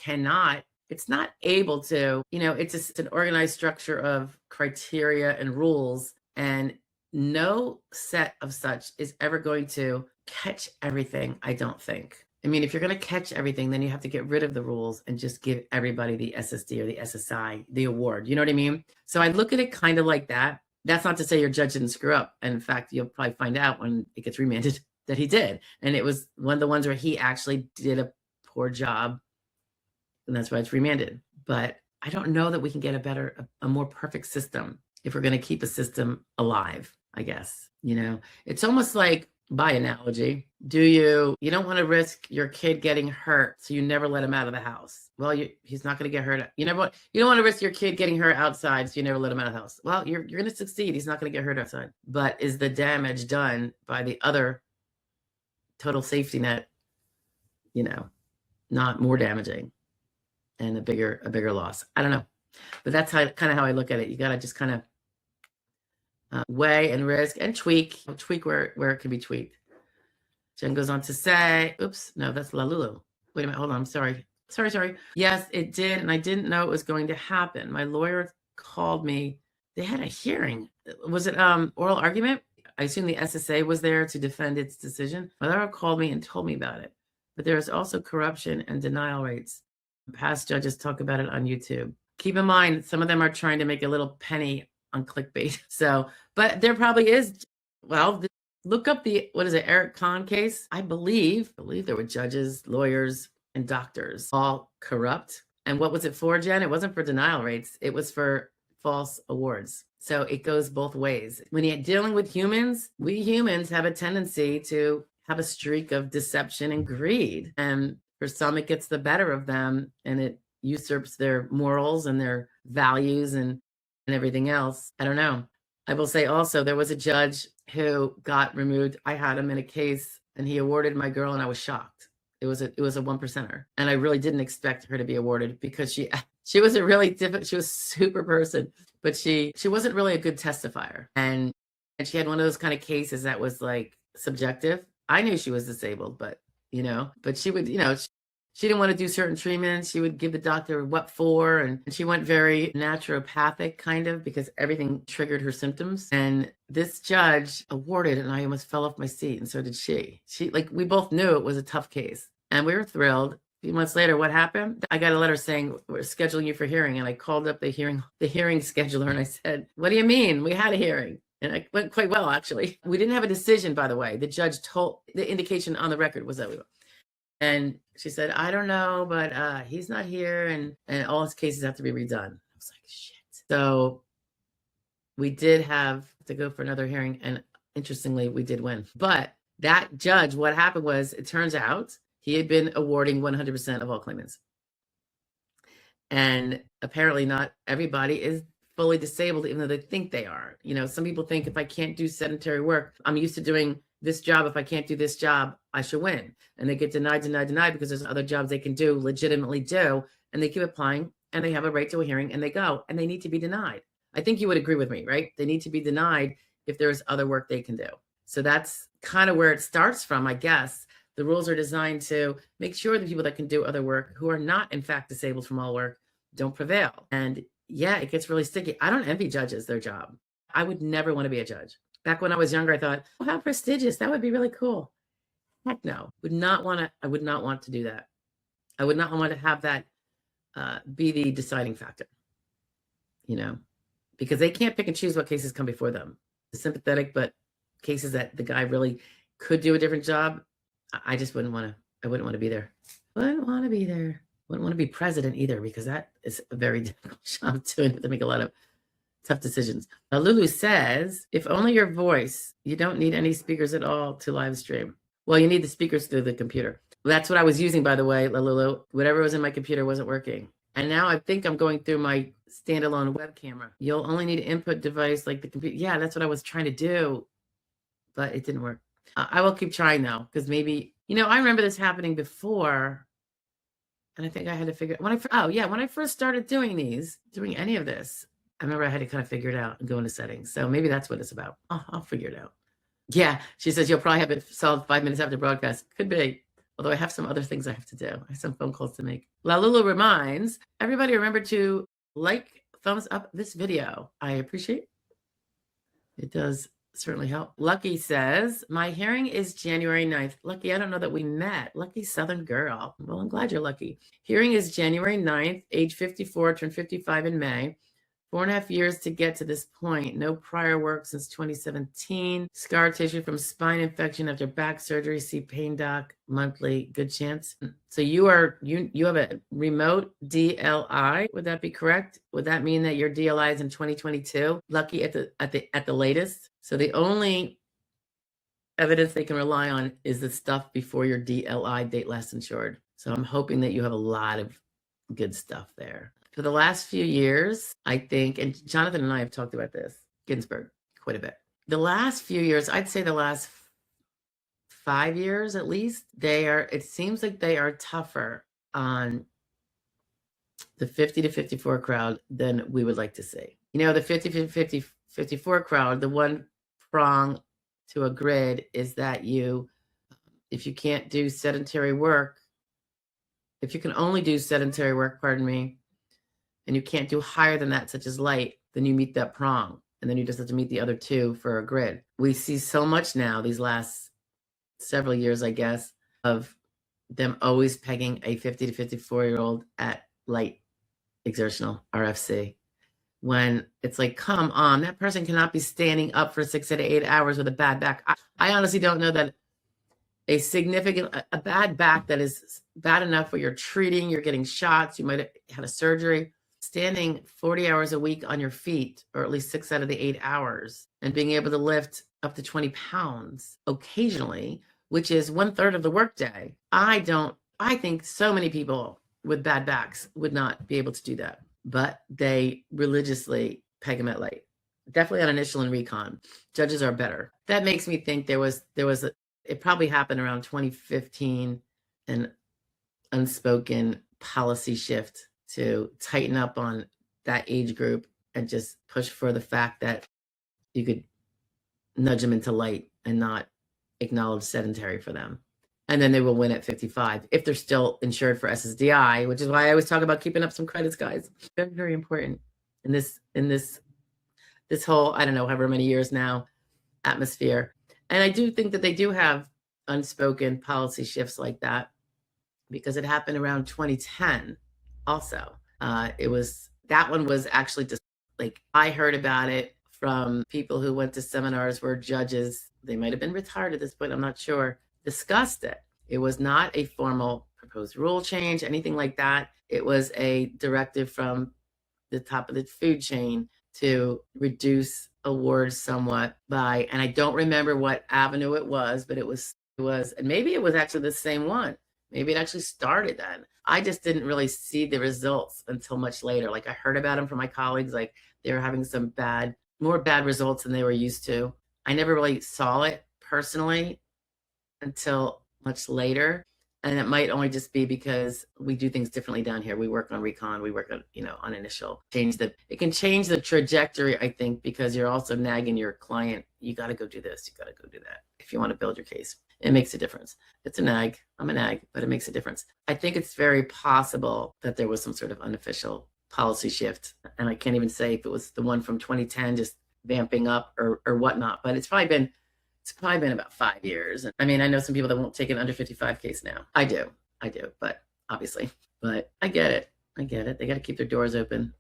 it's not able to, it's just an organized structure of criteria and rules, and no set of such is ever going to catch everything, I don't think. I mean, if you're going to catch everything, then you have to get rid of the rules and just give everybody the SSD or the SSI, the award. You know what I mean? So I look at it kind of like that. That's not to say your judge didn't screw up. And in fact, you'll probably find out when it gets remanded that he did. And it was one of the ones where he actually did a poor job. And that's why it's remanded. But I don't know that we can get a more perfect system if we're going to keep a system alive, I guess. It's almost like, by analogy, you don't want to risk your kid getting hurt, so you never let him out of the house. Well, he's not going to get hurt. You don't want to risk your kid getting hurt outside, so you never let him out of the house. Well, you're going to succeed. He's not going to get hurt outside. But is the damage done by the other total safety net, not more damaging and a bigger loss? I don't know. But that's kind of how I look at it. You got to just kind of weigh and risk and tweak where it can be tweaked. Jen goes on to say, oops, no, that's Lalulu. Wait a minute, hold on, I'm sorry. Yes, it did, and I didn't know it was going to happen. My lawyer called me. They had a hearing. Was it oral argument? I assume the SSA was there to defend its decision. My lawyer called me and told me about it. But there is also corruption and denial rates. Past judges talk about it on YouTube. Keep in mind, some of them are trying to make a little penny on clickbait. So, but there probably is, look up what is it, Eric Kahn case? I believe there were judges, lawyers, and doctors all corrupt. And what was it for, Jen? It wasn't for denial rates. It was for false awards. So it goes both ways. When you're dealing with humans, we humans have a tendency to have a streak of deception and greed. And for some, it gets the better of them and it usurps their morals and their values and everything else. I don't know. I will say also, there was a judge who got removed. I had him in a case and he awarded my girl and I was shocked. It was a 1%er. And I really didn't expect her to be awarded because she was a really difficult, she was a super person, but she wasn't really a good testifier. And she had one of those kind of cases that was like subjective. I knew she was disabled, but she would, she didn't want to do certain treatments. She would give the doctor what for. And she went very naturopathic kind of because everything triggered her symptoms. And this judge awarded and I almost fell off my seat. And so did she. We both knew it was a tough case and we were thrilled. A few months later, what happened? I got a letter saying, we're scheduling you for hearing. And I called up the hearing scheduler and I said, what do you mean? We had a hearing. And it went quite well, actually. We didn't have a decision, by the way. The judge told, the indication on the record was that we were. And she said, I don't know, but he's not here and all his cases have to be redone. I was like, shit. So we did have to go for another hearing. And interestingly, we did win. But that judge, what happened was, it turns out he had been awarding 100% of all claimants. And apparently not everybody is fully disabled, even though they think they are. Some people think if I can't do sedentary work, I'm used to doing this job. If I can't do this job, I should win. And they get denied because there's other jobs they can legitimately do. And they keep applying and they have a right to a hearing and they go and they need to be denied. I think you would agree with me, right? They need to be denied if there's other work they can do. So that's kind of where it starts from, I guess. The rules are designed to make sure the people that can do other work who are not in fact disabled from all work don't prevail. And yeah, it gets really sticky. I don't envy judges their job. I would never want to be a judge. Back when I was younger, I thought, oh, how prestigious. That would be really cool. Heck no. I would not want to do that. I would not want to have that be the deciding factor, because they can't pick and choose what cases come before them. The sympathetic, but cases that the guy really could do a different job, I just wouldn't want to. I wouldn't want to be there. Wouldn't want to be there. Wouldn't want to be president either, because that is a very difficult job to make a lot of tough decisions. Lulu says, if only your voice, you don't need any speakers at all to live stream. Well, you need the speakers through the computer. That's what I was using, by the way, Lulu. Whatever was in my computer wasn't working. And now I think I'm going through my standalone web camera. You'll only need an input device like the computer. Yeah, that's what I was trying to do, but it didn't work. I will keep trying though, because maybe, I remember this happening before. And I think I had to figure when I first started doing any of this, I remember I had to kind of figure it out and go into settings. So maybe that's what it's about. I'll figure it out. Yeah, she says you'll probably have it solved 5 minutes after broadcast. Could be. Although I have some other things I have to do. I have some phone calls to make. La Lulu reminds everybody, remember to thumbs up this video. I appreciate it. It does certainly help. Lucky says, my hearing is January 9th. Lucky, I don't know that we met. Lucky Southern girl. Well, I'm glad you're lucky. Hearing is January 9th, age 54, turned 55 in May. 4.5 years to get to this point. No prior work since 2017. Scar tissue from spine infection after back surgery. See pain doc monthly. Good chance. So you have a remote DLI. Would that be correct? Would that mean that your DLI is in 2022? Lucky at the latest. So the only evidence they can rely on is the stuff before your DLI, date last insured. So I'm hoping that you have a lot of good stuff there. For the last few years, I think, and Jonathan and I have talked about this, Ginsburg, quite a bit. The last few years, I'd say the last 5 years at least, it seems like they are tougher on the 50 to 54 crowd than we would like to see. The 50 to 54 crowd, the one prong to a grid is that if you can't do sedentary work, if you can only do sedentary work, and you can't do higher than that, such as light, then you meet that prong. And then you just have to meet the other two for a grid. We see so much now, these last several years, I guess, of them always pegging a 50 to 54-year-old at light exertional, RFC. When it's like, come on, that person cannot be standing up for 6 to 8 hours with a bad back. I honestly don't know that a bad back that is bad enough where you're treating, you're getting shots, you might have had a surgery. Standing 40 hours a week on your feet, or at least 6 out of the 8 hours, and being able to lift up to 20 pounds occasionally, which is 1/3 of the workday. I think so many people with bad backs would not be able to do that, but they religiously peg them at light. Definitely on initial and recon. Judges are better. That makes me think it probably happened around 2015, an unspoken policy shift to tighten up on that age group and just push for the fact that you could nudge them into light and not acknowledge sedentary for them. And then they will win at 55 if they're still insured for SSDI, which is why I always talk about keeping up some credits, guys. Very, very important in this whole, I don't know, however many years now, atmosphere. And I do think that they do have unspoken policy shifts like that, because it happened around 2010. Also, that one was actually just like, I heard about it from people who went to seminars where judges, they might have been retired at this point, I'm not sure, discussed it. It was not a formal proposed rule change, anything like that. It was a directive from the top of the food chain to reduce awards somewhat and I don't remember what avenue it was, but it was, and maybe it was actually the same one. Maybe it actually started then. I just didn't really see the results until much later. Like, I heard about them from my colleagues, like they were having some more bad results than they were used to. I never really saw it personally until much later. And it might only just be because we do things differently down here. We work on recon, we work on, on initial. It can change the trajectory, I think, because you're also nagging your client. You got to go do this, you got to go do that if you want to build your case. It makes a difference. It's a nag. I'm a nag, but it makes a difference. I think it's very possible that there was some sort of unofficial policy shift. And I can't even say if it was the one from 2010 just vamping up or whatnot, but it's probably been about 5 years. I mean, I know some people that won't take an under 55 case now. I do, but obviously, but I get it. I get it. They got to keep their doors open,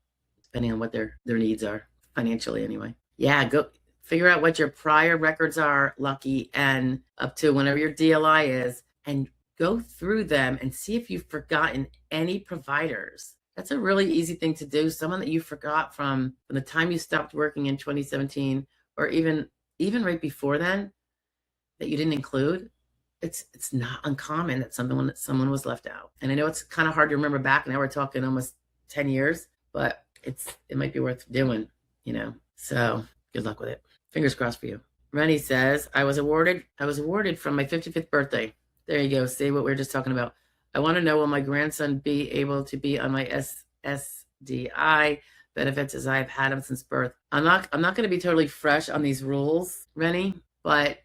depending on what their needs are, financially anyway. Yeah, go figure out what your prior records are, Lucky, and up to whenever your DLI is, and go through them and see if you've forgotten any providers. That's a really easy thing to do. Someone that you forgot from the time you stopped working in 2017, or even right before then, that you didn't include. It's not uncommon that someone was left out. And I know it's kind of hard to remember back. Now we're talking almost 10 years, but it might be worth doing, you know. So good luck with it. Fingers crossed for you. Rennie says, I was awarded from my 55th birthday. There you go. See what we were just talking about. I want to know, will my grandson be able to be on my SSDI benefits as I've had him since birth? I'm not going to be totally fresh on these rules, Rennie, but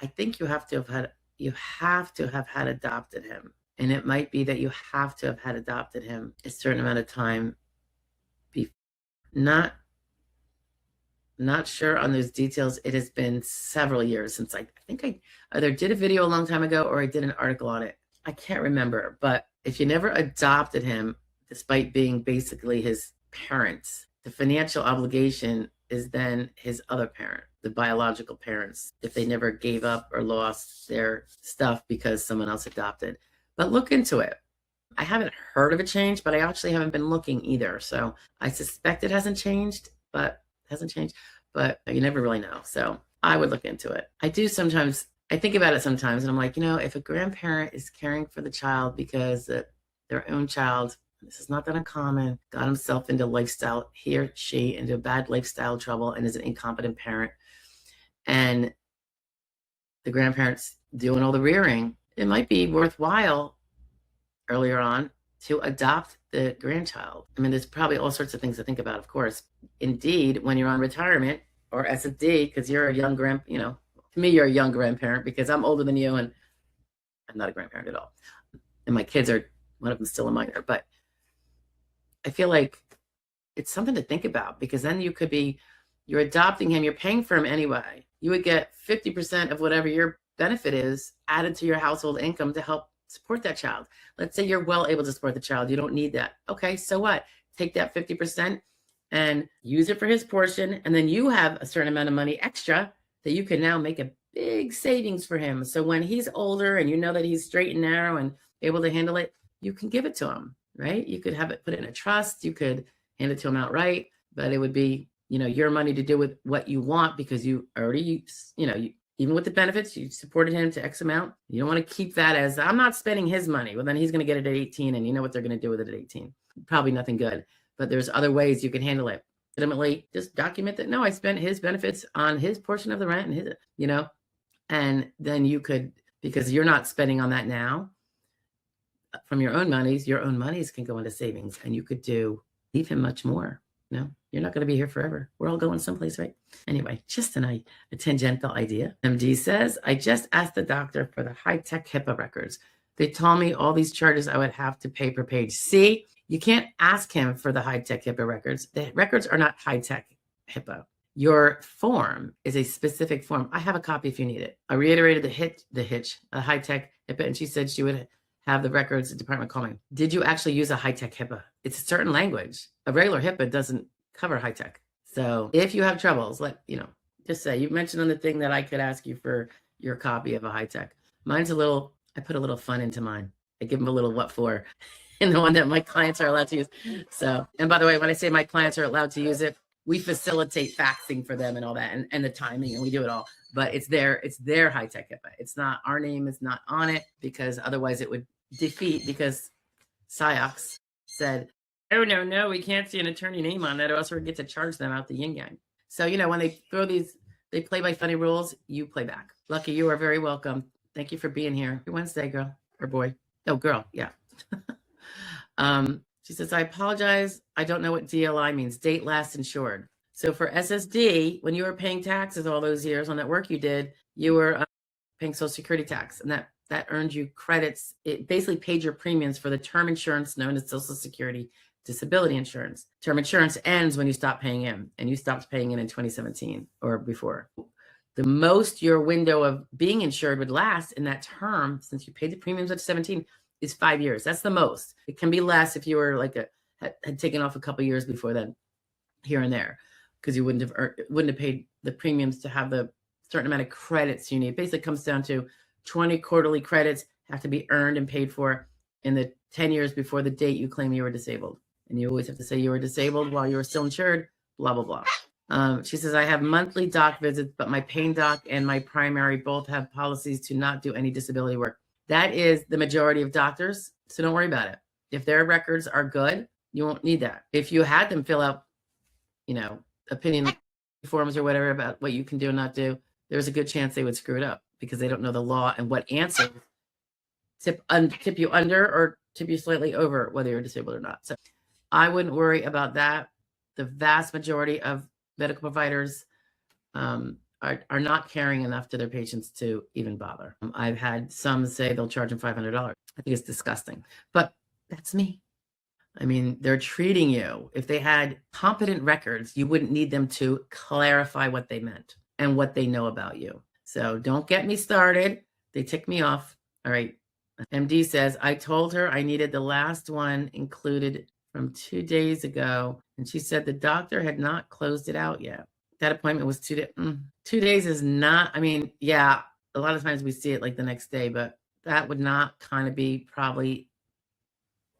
I think you have to have had adopted him. And it might be that you have to have had adopted him a certain amount of time. Not sure on those details. It has been several years since I think I either did a video a long time ago or I did an article on it. I can't remember. But if you never adopted him, despite being basically his parents, the financial obligation is then his other parent, the biological parents, if they never gave up or lost their stuff because someone else adopted. But look into it. I haven't heard of a change, but I actually haven't been looking either. So I suspect it hasn't changed, but you never really know. So I would look into it. I think about it sometimes, and I'm like, if a grandparent is caring for the child because their own child, this is not that uncommon, got himself into he or she into bad lifestyle trouble and is an incompetent parent, and the grandparent's doing all the rearing, it might be worthwhile earlier on to adopt the grandchild. I mean, there's probably all sorts of things to think about, of course. Indeed, when you're on retirement or SSD, because you're a young to me, you're a young grandparent because I'm older than you and I'm not a grandparent at all. And my kids are, one of them still a minor, but I feel like it's something to think about, because then you're adopting him, you're paying for him anyway. You would get 50% of whatever your benefit is added to your household income to help support that child. Let's say you're well able to support the child. You don't need that. Okay, so what? Take that 50% and use it for his portion. And then you have a certain amount of money extra that you can now make a big savings for him. So when he's older and you know that he's straight and narrow and able to handle it, you can give it to him, right? You could have it put in a trust. You could hand it to him outright, but it would be, your money to do with what you want, because you already, even with the benefits, you supported him to X amount. You don't want to keep that as, I'm not spending his money. Well, then he's going to get it at 18, and you know what they're going to do with it at 18. Probably nothing good, but there's other ways you can handle it. Ultimately, just document that, no, I spent his benefits on his portion of the rent and his, and then you could, because you're not spending on that now from your own monies can go into savings, and you could leave him much more. You're not going to be here forever. We're all going someplace, right? Anyway, just a tangential idea. MD says, I just asked the doctor for the high-tech HIPAA records. They told me all these charges I would have to pay per page. See, you can't ask him for the high-tech HIPAA records. The records are not high-tech HIPAA. Your form is a specific form. I have a copy if you need it. I reiterated the high-tech HIPAA, and she said she would have the records, the department call me. Did you actually use a high-tech HIPAA? It's a certain language. A regular HIPAA doesn't cover high-tech. So if you have troubles, just say, you mentioned on the thing that I could ask you for your copy of a high-tech. Mine's I put a little fun into mine. I give them a little what for, and the one that my clients are allowed to use. So, and by the way, when I say my clients are allowed to use it, we facilitate faxing for them and all that, and the timing, and we do it all. But it's their high-tech HIPAA. It's not, our name is not on it, because otherwise it would defeat, because SIOX said, oh, no, we can't see an attorney name on that, or else we get to charge them out the yin yang. So, when they throw they play by funny rules, you play back. Lucky, you are very welcome. Thank you for being here. Happy Wednesday, girl or boy. Oh, girl, yeah. She says, I apologize. I don't know what DLI means, date last insured. So for SSD, when you were paying taxes all those years on that work you did, you were paying Social Security tax, and that earned you credits. It basically paid your premiums for the term insurance known as Social Security disability insurance. Term insurance ends when you stop paying in, and you stopped paying in 2017 or before. The most your window of being insured would last in that term, since you paid the premiums at 17, is 5 years. That's the most. It can be less if you were like had taken off a couple years before then, here and there, because you wouldn't have paid the premiums to have the certain amount of credits you need. It basically comes down to 20 quarterly credits have to be earned and paid for in the 10 years before the date you claim you were disabled. And you always have to say you were disabled while you were still insured, blah, blah, blah. She says, I have monthly doc visits, but my pain doc and my primary both have policies to not do any disability work. That is the majority of doctors, so don't worry about it. If their records are good, you won't need that. If you had them fill out, opinion forms or whatever about what you can do and not do, there's a good chance they would screw it up because they don't know the law and what answers tip you under or tip you slightly over whether you're disabled or not. So I wouldn't worry about that. The vast majority of medical providers are not caring enough to their patients to even bother. I've had some say they'll charge them $500. I think it's disgusting, but that's me. I mean, they're treating you. If they had competent records, you wouldn't need them to clarify what they meant and what they know about you. So don't get me started. They tick me off. All right. MD says, I told her I needed the last one included from 2 days ago. And she said the doctor had not closed it out yet. That appointment was 2 days. 2 days is not, I mean, yeah, a lot of times we see it like the next day, but that would not kind of be probably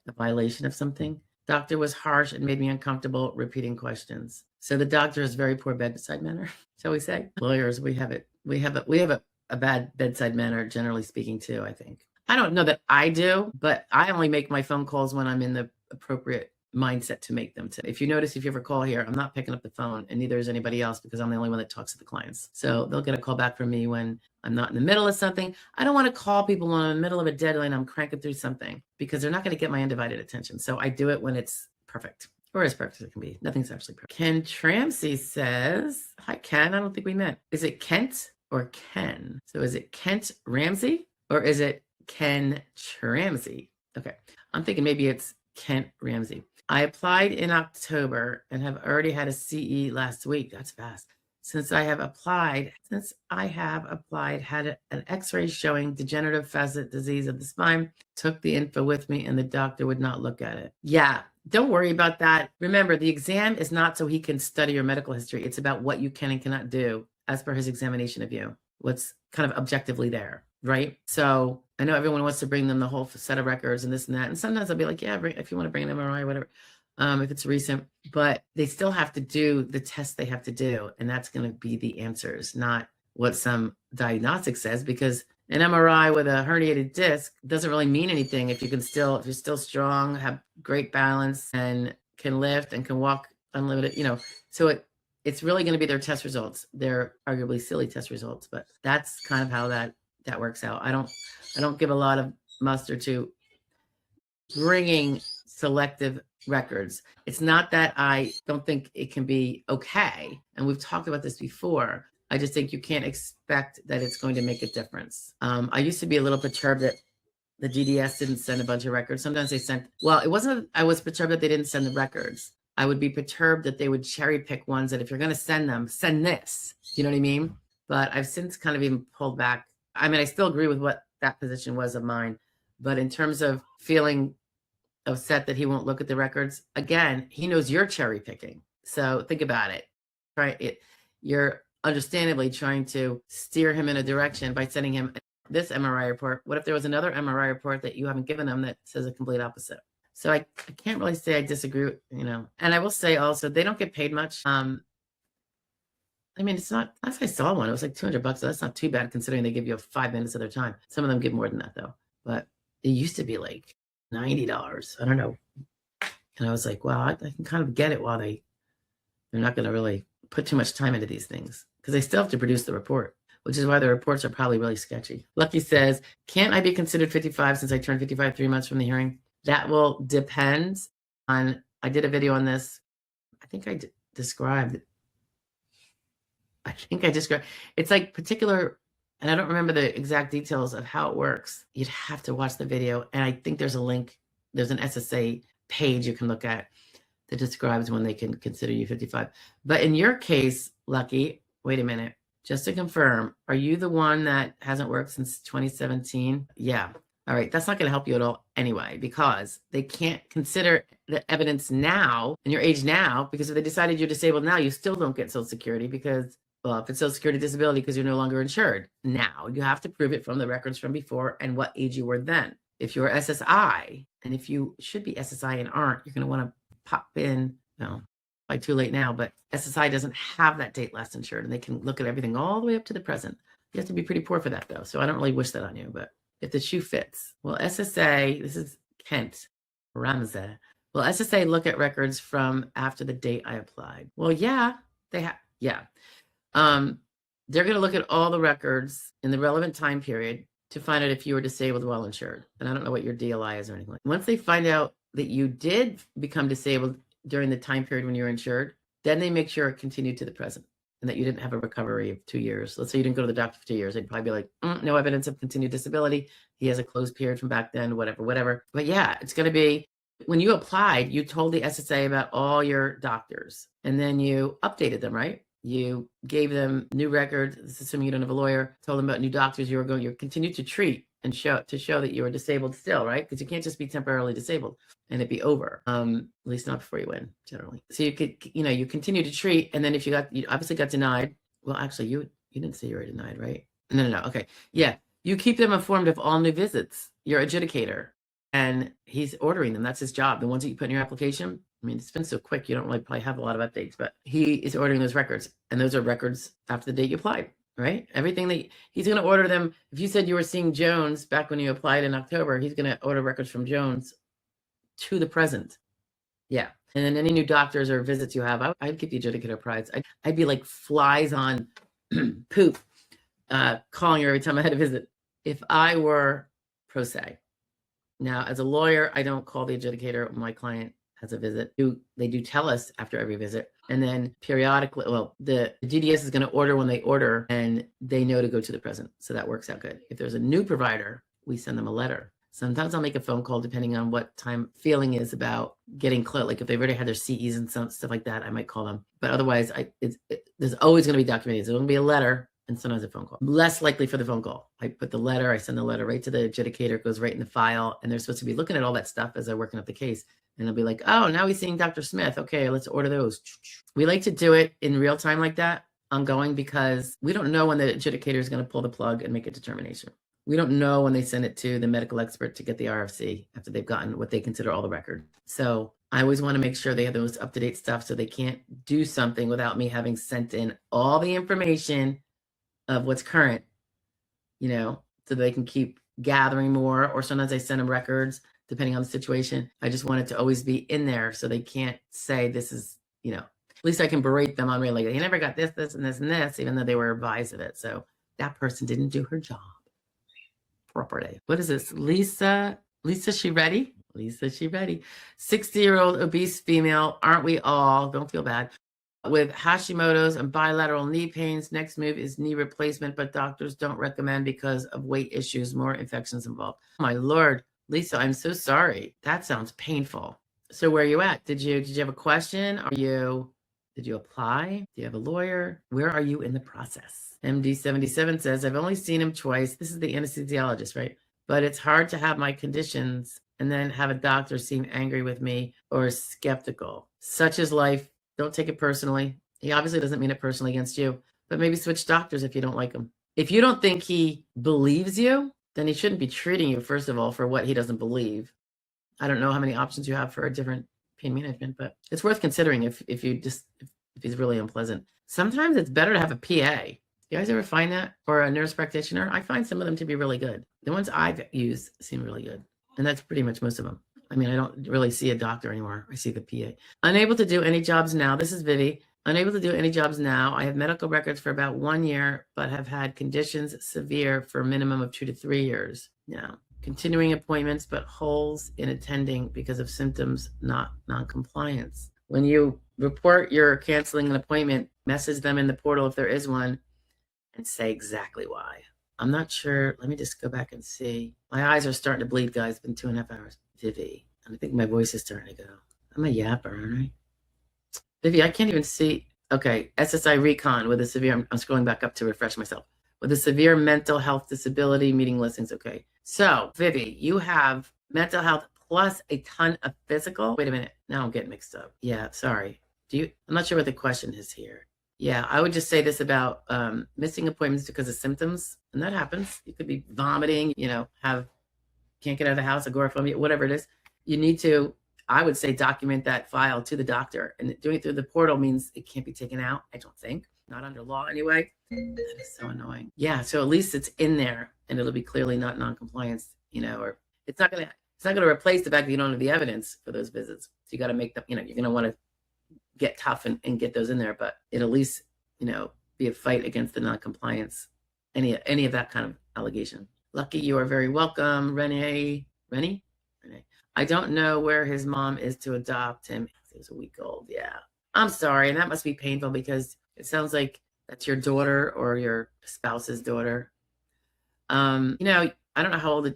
a violation of something. Doctor was harsh and made me uncomfortable repeating questions. So the doctor has very poor bedside manner, shall we say? Lawyers, we have a bad bedside manner, generally speaking, too, I think. I don't know that I do, but I only make my phone calls when I'm in the appropriate mindset to make them. If you notice, if you ever call here, I'm not picking up the phone, and neither is anybody else because I'm the only one that talks to the clients. So they'll get a call back from me when I'm not in the middle of something. I don't want to call people when I'm in the middle of a deadline. I'm cranking through something because they're not going to get my undivided attention. So I do it when it's perfect, or as perfect as it can be. Nothing's actually perfect. Ken Tramsey says, hi, Ken. I don't think we met. Is it Kent or Ken? So is it Kent Ramsey or is it Ken Tramsey? Okay. I'm thinking maybe it's Kent Ramsey. I applied in October and have already had a CE last week. That's fast. Since I have applied, had an x-ray showing degenerative facet disease of the spine, took the info with me and the doctor would not look at it. Yeah, don't worry about that. Remember, the exam is not so he can study your medical history. It's about what you can and cannot do as per his examination of you. What's kind of objectively there, right? So I know everyone wants to bring them the whole set of records and this and that. And sometimes I'll be like, yeah, if you want to bring an MRI or whatever, if it's recent, but they still have to do the test they have to do. And that's going to be the answers, not what some diagnostic says, because an MRI with a herniated disc doesn't really mean anything if you're still strong, have great balance and can lift and can walk unlimited, so it's really going to be their test results. They're arguably silly test results, but that's kind of how that works out. I don't give a lot of mustard to bringing selective records. It's not that I don't think it can be okay. And we've talked about this before. I just think you can't expect that it's going to make a difference. I used to be a little perturbed that the DDS didn't send a bunch of records. Sometimes they sent, well, it wasn't, I was perturbed that they didn't send the records. I would be perturbed that they would cherry pick ones that if you're going to send them, send this. You know what I mean? But I've since kind of even pulled back. I mean, I still agree with what that position was of mine. But in terms of feeling upset that he won't look at the records, again, he knows you're cherry picking. So think about it. Right? You're understandably trying to steer him in a direction by sending him this MRI report. What if there was another MRI report that you haven't given him that says a complete opposite? So I can't really say I disagree, And I will say also, they don't get paid much. I mean, it's not, as I saw one, it was like $200. So that's not too bad considering they give you 5 minutes of their time. Some of them give more than that though. But it used to be like $90. I don't know. And I was like, well, I can kind of get it while they're not going to really put too much time into these things because they still have to produce the report, which is why the reports are probably really sketchy. Lucky says, can't I be considered 55 since I turned 55 3 months from the hearing? That will depend on, I did a video on this. I think I described, it's like particular, and I don't remember the exact details of how it works. You'd have to watch the video. And I think there's a link, there's an SSA page you can look at that describes when they can consider you 55. But in your case, Lucky, wait a minute, just to confirm, are you the one that hasn't worked since 2017? Yeah. All right, that's not going to help you at all anyway, because they can't consider the evidence now and your age now, because if they decided you're disabled now, you still don't get Social Security because, well, if it's Social Security disability, because you're no longer insured now, you have to prove it from the records from before and what age you were then. If you're SSI, and if you should be SSI and aren't, you're going to want to pop in, probably too late now, but SSI doesn't have that date last insured, and they can look at everything all the way up to the present. You have to be pretty poor for that, though, so I don't really wish that on you, but if the shoe fits. Well, SSA, this is Kent Ramsey. Will SSA look at records from after the date I applied? Well, yeah, they have. Yeah. They're going to look at all the records in the relevant time period to find out if you were disabled while insured. And I don't know what your DLI is or anything like that. Once they find out that you did become disabled during the time period when you were insured, then they make sure it continued to the present, and that you didn't have a recovery of 2 years. Let's say you didn't go to the doctor for 2 years. They'd probably be like, no evidence of continued disability. He has a closed period from back then, whatever. But yeah, it's going to be, when you applied, you told the SSA about all your doctors, and then you updated them, right? You gave them new records, assuming you don't have a lawyer, told them about new doctors you continued to treat and show that you were disabled still, right? Because you can't just be temporarily disabled and it be over. At least not before you win, generally. So you could, you continue to treat, and then if you obviously got denied. Well, actually, you didn't say you were denied, right? No. Okay, yeah. You keep them informed of all new visits. Your adjudicator, and he's ordering them. That's his job. The ones that you put in your application. I mean, it's been so quick, you don't really probably have a lot of updates, but he is ordering those records, and those are records after the date you applied. Right? Everything that he's going to order them. If you said you were seeing Jones back when you applied in October, he's going to order records from Jones to the present. Yeah. And then any new doctors or visits you have, I'd keep the adjudicator apprised. I'd be like flies on poop, calling her every time I had a visit. If I were pro se. Now, as a lawyer, I don't call the adjudicator when my client has a visit. They do tell us after every visit. And then periodically, well, the DDS is going to order when they order, and they know to go to the present. So that works out good. If there's a new provider, we send them a letter. Sometimes I'll make a phone call depending on what time feeling is about getting clear. Like if they've already had their CEs and stuff like that, I might call them. But otherwise, there's always going to be documented. There's going to be a letter and sometimes a phone call. Less likely for the phone call. I put the letter, I send the letter right to the adjudicator, it goes right in the file, and they're supposed to be looking at all that stuff as they're working up the case. And they'll be like, oh, now he's seeing Dr. Smith. Okay, let's order those. We like to do it in real time like that, ongoing, because we don't know when the adjudicator is going to pull the plug and make a determination. We don't know when they send it to the medical expert to get the RFC after they've gotten what they consider all the record. So I always want to make sure they have those up-to-date stuff, so they can't do something without me having sent in all the information of what's current, so they can keep gathering more. Or sometimes I send them records depending on the situation. I just want it to always be in there so they can't say this is, at least I can berate them on really, they never got this, and this, and this, even though they were advised of it. So that person didn't do her job properly. What is this? Lisa, she ready? Lisa, she ready? 60-year-old obese female, aren't we all? Don't feel bad. With Hashimoto's and bilateral knee pains. Next move is knee replacement, but doctors don't recommend because of weight issues, more infections involved. Oh my Lord, Lisa, I'm so sorry. That sounds painful. So where are you at? Did you have a question? Did you apply? Do you have a lawyer? Where are you in the process? MD77 says, I've only seen him twice. This is the anesthesiologist, right? But it's hard to have my conditions and then have a doctor seem angry with me or skeptical. Such is life. Don't take it personally. He obviously doesn't mean it personally against you, but maybe switch doctors if you don't like him. If you don't think he believes you, then he shouldn't be treating you, first of all, for what he doesn't believe. I don't know how many options you have for a different pain management, but it's worth considering if he's really unpleasant. Sometimes it's better to have a PA. You guys ever find that? Or a nurse practitioner? I find some of them to be really good. The ones I've used seem really good. And that's pretty much most of them. I mean, I don't really see a doctor anymore. I see the PA. Unable to do any jobs now. This is Vivi. Unable to do any jobs now. I have medical records for about 1 year, but have had conditions severe for a minimum of 2 to 3 years now. Continuing appointments, but holes in attending because of symptoms, not non-compliance. When you report you're canceling an appointment, message them in the portal if there is one and say exactly why. I'm not sure. Let me just go back and see. My eyes are starting to bleed, guys. It's been 2.5 hours. Vivi. I think my voice is starting to go. I'm a yapper, aren't I? Vivi, I can't even see. Okay. SSI Recon with a severe. I'm scrolling back up to refresh myself. with a severe mental health disability, meeting listings. Okay. So, Vivi, you have mental health plus a ton of physical. Wait a minute. Now I'm getting mixed up. Yeah, sorry. I'm not sure what the question is here. Yeah, I would just say this about missing appointments because of symptoms. And that happens. You could be vomiting, can't get out of the house, agoraphobia, whatever it is. You need to, I would say, document that file to the doctor. And doing it through the portal means it can't be taken out, I don't think. Not under law anyway. That is so annoying. Yeah, so at least it's in there and it'll be clearly not non-compliance, or it's not gonna replace the fact that you don't have the evidence for those visits. So you gotta make them, you're gonna want to get tough and get those in there, but it'll at least, be a fight against the non-compliance, any of that kind of allegation. Lucky, you are very welcome. Renee. I don't know where his mom is to adopt him. He was a week old. Yeah. I'm sorry. And that must be painful because it sounds like that's your daughter or your spouse's daughter. I don't know how old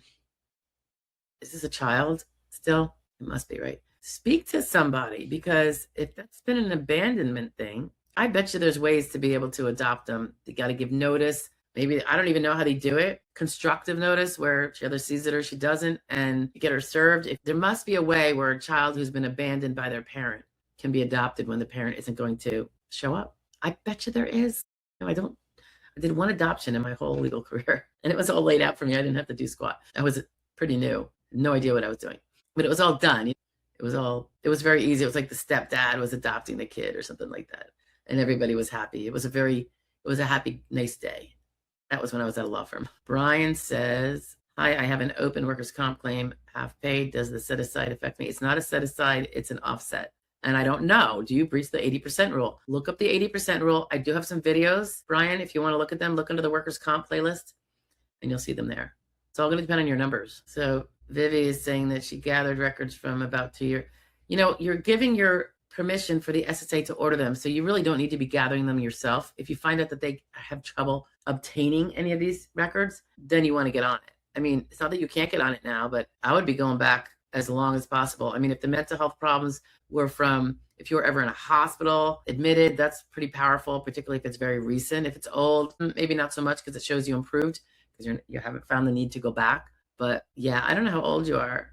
is this a child still? It must be, right? Speak to somebody, because if that's been an abandonment thing, I bet you there's ways to be able to adopt them. You got to give notice. Maybe, I don't even know how they do it. Constructive notice where she either sees it or she doesn't, and you get her served. There must be a way where a child who's been abandoned by their parent can be adopted when the parent isn't going to show up. I bet you there is. I did one adoption in my whole legal career, and it was all laid out for me. I didn't have to do squat. I was pretty new, no idea what I was doing, but it was all done. It was very easy. It was like the stepdad was adopting the kid or something like that, and everybody was happy. It was a happy, nice day. That was when I was at a law firm. Brian says, hi, I have an open workers' comp claim, half paid. Does the set aside affect me? It's not a set aside, it's an offset. And I don't know, do you breach the 80% rule? Look up the 80% rule. I do have some videos, Brian, if you want to look at them, look under the workers' comp playlist and you'll see them there. It's all going to depend on your numbers. So Vivi is saying that she gathered records from about 2 years. You're giving your permission for the SSA to order them. So you really don't need to be gathering them yourself. If you find out that they have trouble obtaining any of these records, then you want to get on it. I mean, it's not that you can't get on it now, but I would be going back as long as possible. I mean, if the mental health problems were from, if you were ever in a hospital, admitted, that's pretty powerful, particularly if it's very recent. If it's old, maybe not so much because it shows you improved because you haven't found the need to go back. But yeah, I don't know how old you are,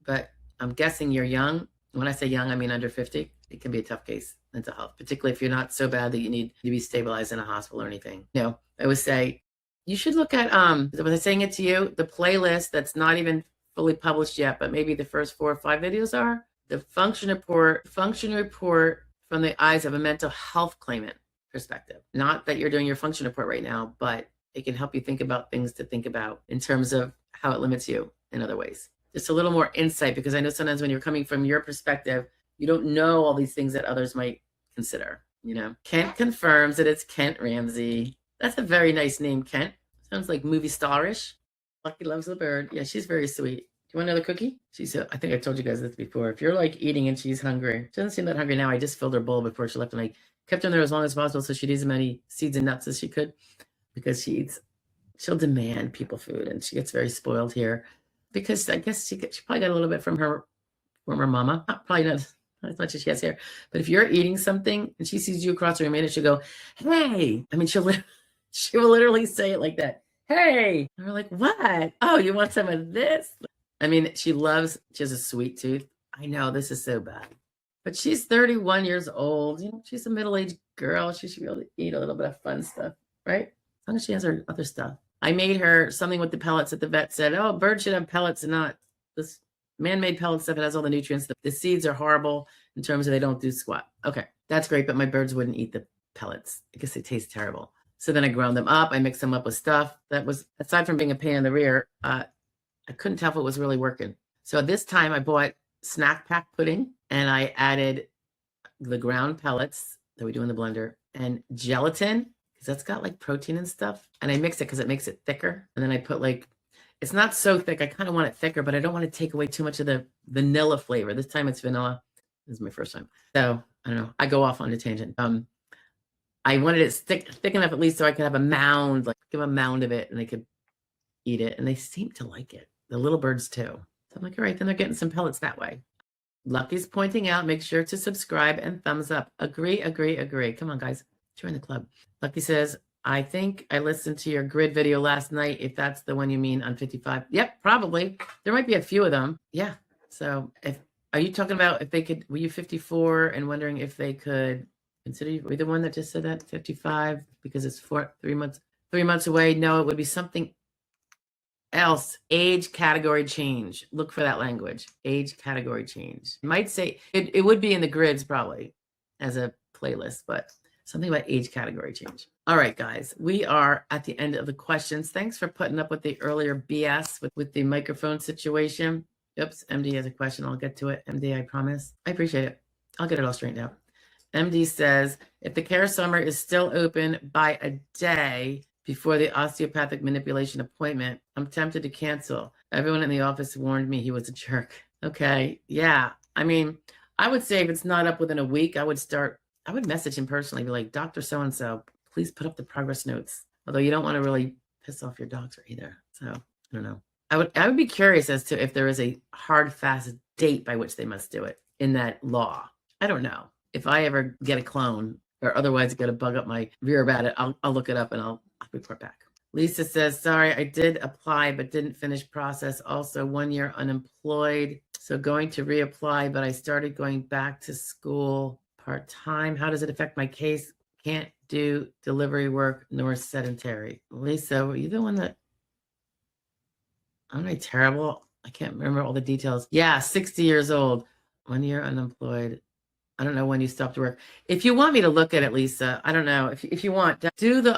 but I'm guessing you're young. When I say young, I mean under 50. It can be a tough case, mental health, particularly if you're not so bad that you need to be stabilized in a hospital or anything. I would say you should look at, was I saying it to you? The playlist that's not even fully published yet, but maybe the first 4 or 5 videos are. The function report from the eyes of a mental health claimant perspective. Not that you're doing your function report right now, but it can help you think about things to think about in terms of how it limits you in other ways. Just a little more insight, because I know sometimes when you're coming from your perspective, you don't know all these things that others might consider. Kent confirms that it's Kent Ramsey. That's a very nice name, Kent. Sounds like movie starish. Lucky loves the bird. Yeah, she's very sweet. Do you want another cookie? I think I told you guys this before. If you're like eating and she's hungry, she doesn't seem that hungry now. I just filled her bowl before she left, and I kept her in there as long as possible so she'd eat as many seeds and nuts as she could, because she'll demand people food, and she gets very spoiled here because I guess she probably got a little bit from her mama. Probably not as much as she has here. But if you're eating something and she sees you across the room and she'll go, hey. I mean, she will literally say it like that. Hey. And we're like, what? Oh, you want some of this? I mean, she has a sweet tooth. I know this is so bad. But she's 31 years old. She's a middle-aged girl. She should be able to eat a little bit of fun stuff, right? As long as she has her other stuff. I made her something with the pellets that the vet said, oh, birds should have pellets and not this man-made pellet stuff. It has all the nutrients. The seeds are horrible in terms of they don't do squat. Okay, that's great, but my birds wouldn't eat the pellets. I guess they taste terrible. So then I ground them up. I mixed them up with stuff that was, aside from being a pain in the rear, I couldn't tell if it was really working. So this time I bought snack pack pudding, and I added the ground pellets that we do in the blender and gelatin, because that's got like protein and stuff. And I mix it because it makes it thicker. And then I put it's not so thick. I kind of want it thicker, but I don't want to take away too much of the vanilla flavor. This time it's vanilla. This is my first time. So I don't know. I go off on a tangent. I wanted it thick enough at least so I could have a mound, give a mound of it, and they could eat it. And they seem to like it. The little birds too. So I'm like, all right, then they're getting some pellets that way. Lucky's pointing out, make sure to subscribe and thumbs up. Agree. Come on, guys. Join the club. Lucky says, I think I listened to your grid video last night, if that's the one you mean on 55. Yep, probably. There might be a few of them. Yeah. So are you talking about if they could, were you 54 and wondering if they could consider you? Were you the one that just said that 55 because it's 3 months away? No, it would be something else. Age category change. Look for that language. Age category change. It might say it would be in the grids probably as a playlist, but something about age category change. All right, guys, we are at the end of the questions. Thanks for putting up with the earlier BS with the microphone situation. Oops, MD has a question. I'll get to it. MD, I promise. I appreciate it. I'll get it all straightened out. MD says, if the care summer is still open by a day before the osteopathic manipulation appointment, I'm tempted to cancel. Everyone in the office warned me he was a jerk. Okay, yeah. I mean, I would say if it's not up within a week, I would message him personally, be like, Dr. So-and-so, please put up the progress notes. Although you don't want to really piss off your doctor either. So I don't know. I would be curious as to if there is a hard, fast date by which they must do it in that law. I don't know. If I ever get a clone or otherwise get a bug up my rear about it, I'll look it up and I'll report back. Lisa says, sorry, I did apply but didn't finish process. Also 1 year unemployed. So going to reapply, but I started going back to school part-time. How does it affect my case? Can't do delivery work nor sedentary. Lisa, were you the one that, am I terrible? I can't remember all the details. Yeah, 60 years old, 1 year unemployed. I don't know when you stopped work. If you want me to look at it, Lisa, I don't know. If you want, do the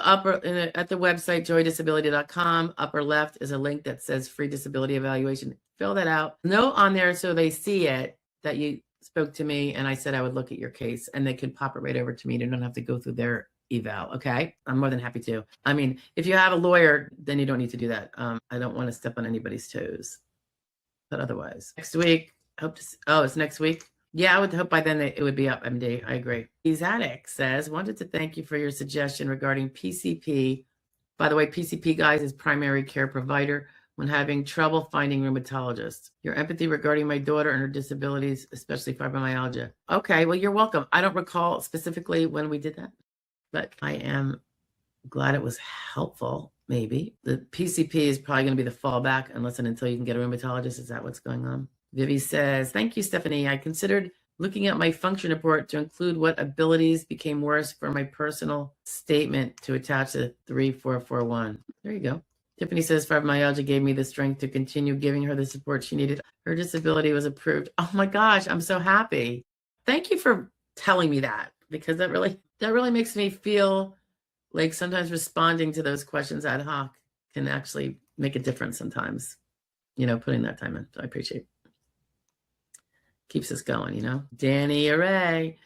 at the website, joydisability.com, upper left is a link that says free disability evaluation. Fill that out. Note on there so they see it that you spoke to me and I said I would look at your case and they can pop it right over to me. They don't have to go through their eval. Okay. I'm more than happy to. I mean, if you have a lawyer, then you don't need to do that. I don't want to step on anybody's toes, but otherwise next week, it's next week. Yeah, I would hope by then it would be up, MD. I agree. Zadik says, wanted to thank you for your suggestion regarding PCP. By the way, PCP, guys, is primary care provider when having trouble finding rheumatologists. Your empathy regarding my daughter and her disabilities, especially fibromyalgia. Okay, well, you're welcome. I don't recall specifically when we did that, but I am glad it was helpful, maybe. The PCP is probably going to be the fallback unless and until you can get a rheumatologist. Is that what's going on? Vivi says, thank you, Stephanie. I considered looking at my function report to include what abilities became worse for my personal statement to attach to 3441. There you go. Tiffany says, fibromyalgia gave me the strength to continue giving her the support she needed. Her disability was approved. Oh my gosh, I'm so happy. Thank you for telling me that, because that really makes me feel like sometimes responding to those questions ad hoc can actually make a difference sometimes, putting that time in. So I appreciate it. Keeps us going, Danny Array.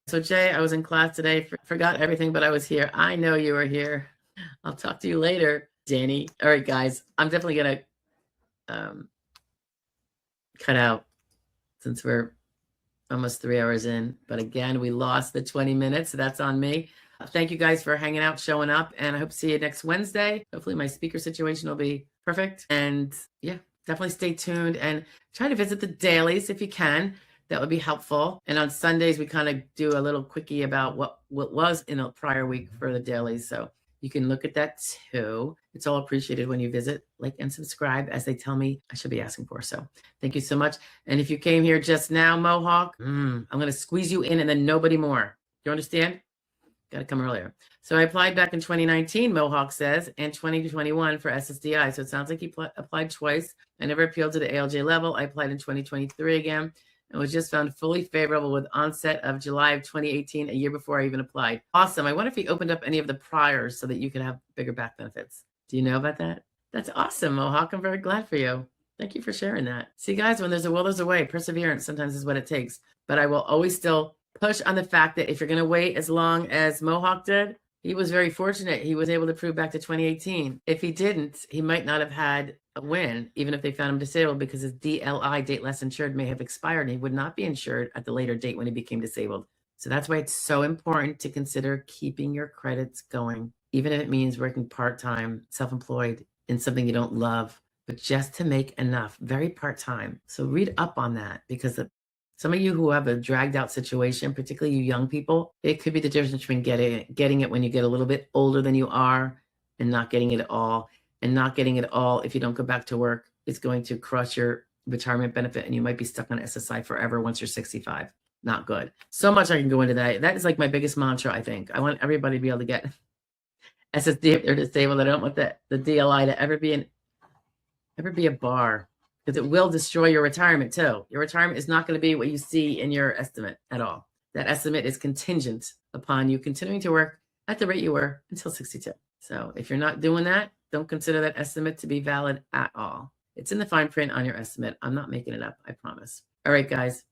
So Jay, I was in class today, forgot everything, but I was here. I know you were here. I'll talk to you later, Danny. All right, guys, I'm definitely going to cut out since we're almost 3 hours in. But again, we lost the 20 minutes, so that's on me. Thank you guys for hanging out, showing up, and I hope to see you next Wednesday. Hopefully my speaker situation will be perfect. And yeah, definitely stay tuned and try to visit the dailies if you can. That would be helpful. And on Sundays, we kind of do a little quickie about what was in a prior week for the dailies. So you can look at that too. It's all appreciated when you visit, like, and subscribe, as they tell me I should be asking for. So thank you so much. And if you came here just now, Mohawk, I'm going to squeeze you in and then nobody more. You understand? Got to come earlier. So I applied back in 2019, Mohawk says, and 2021 for SSDI. So it sounds like he applied twice. I never appealed to the ALJ level. I applied in 2023 again and was just found fully favorable with onset of July of 2018, a year before I even applied. Awesome. I wonder if he opened up any of the priors so that you could have bigger back benefits. Do you know about that? That's awesome, Mohawk. I'm very glad for you. Thank you for sharing that. See, guys, when there's a will, there's a way. Perseverance sometimes is what it takes. But I will always still push on the fact that if you're going to wait as long as Mohawk did, he was very fortunate. He was able to prove back to 2018. If he didn't, he might not have had a win, even if they found him disabled, because his DLI, date less insured, may have expired and he would not be insured at the later date when he became disabled. So that's why it's so important to consider keeping your credits going, even if it means working part-time, self-employed in something you don't love, but just to make enough, very part-time. So read up on that, because it's Some of you who have a dragged out situation, particularly you young people, it could be the difference between getting it when you get a little bit older than you are and not getting it at all. And not getting it all, if you don't go back to work, it's going to crush your retirement benefit and you might be stuck on SSI forever once you're 65. Not good. So much I can go into that. That is like my biggest mantra, I think. I want everybody to be able to get SSD if they're disabled. I don't want the DLI to ever be a bar, because it will destroy your retirement too. Your retirement is not going to be what you see in your estimate at all. That estimate is contingent upon you continuing to work at the rate you were until 62. So if you're not doing that, don't consider that estimate to be valid at all. It's in the fine print on your estimate. I'm not making it up, I promise. All right, guys,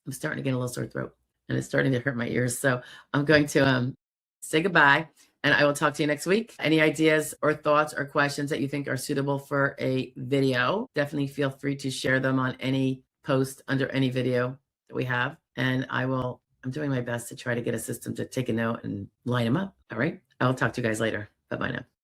I'm starting to get a little sore throat and it's starting to hurt my ears. So I'm going to say goodbye. And I will talk to you next week. Any ideas or thoughts or questions that you think are suitable for a video, definitely feel free to share them on any post under any video that we have. And I'm doing my best to try to get a system to take a note and line them up. All right. I'll talk to you guys later. Bye-bye now.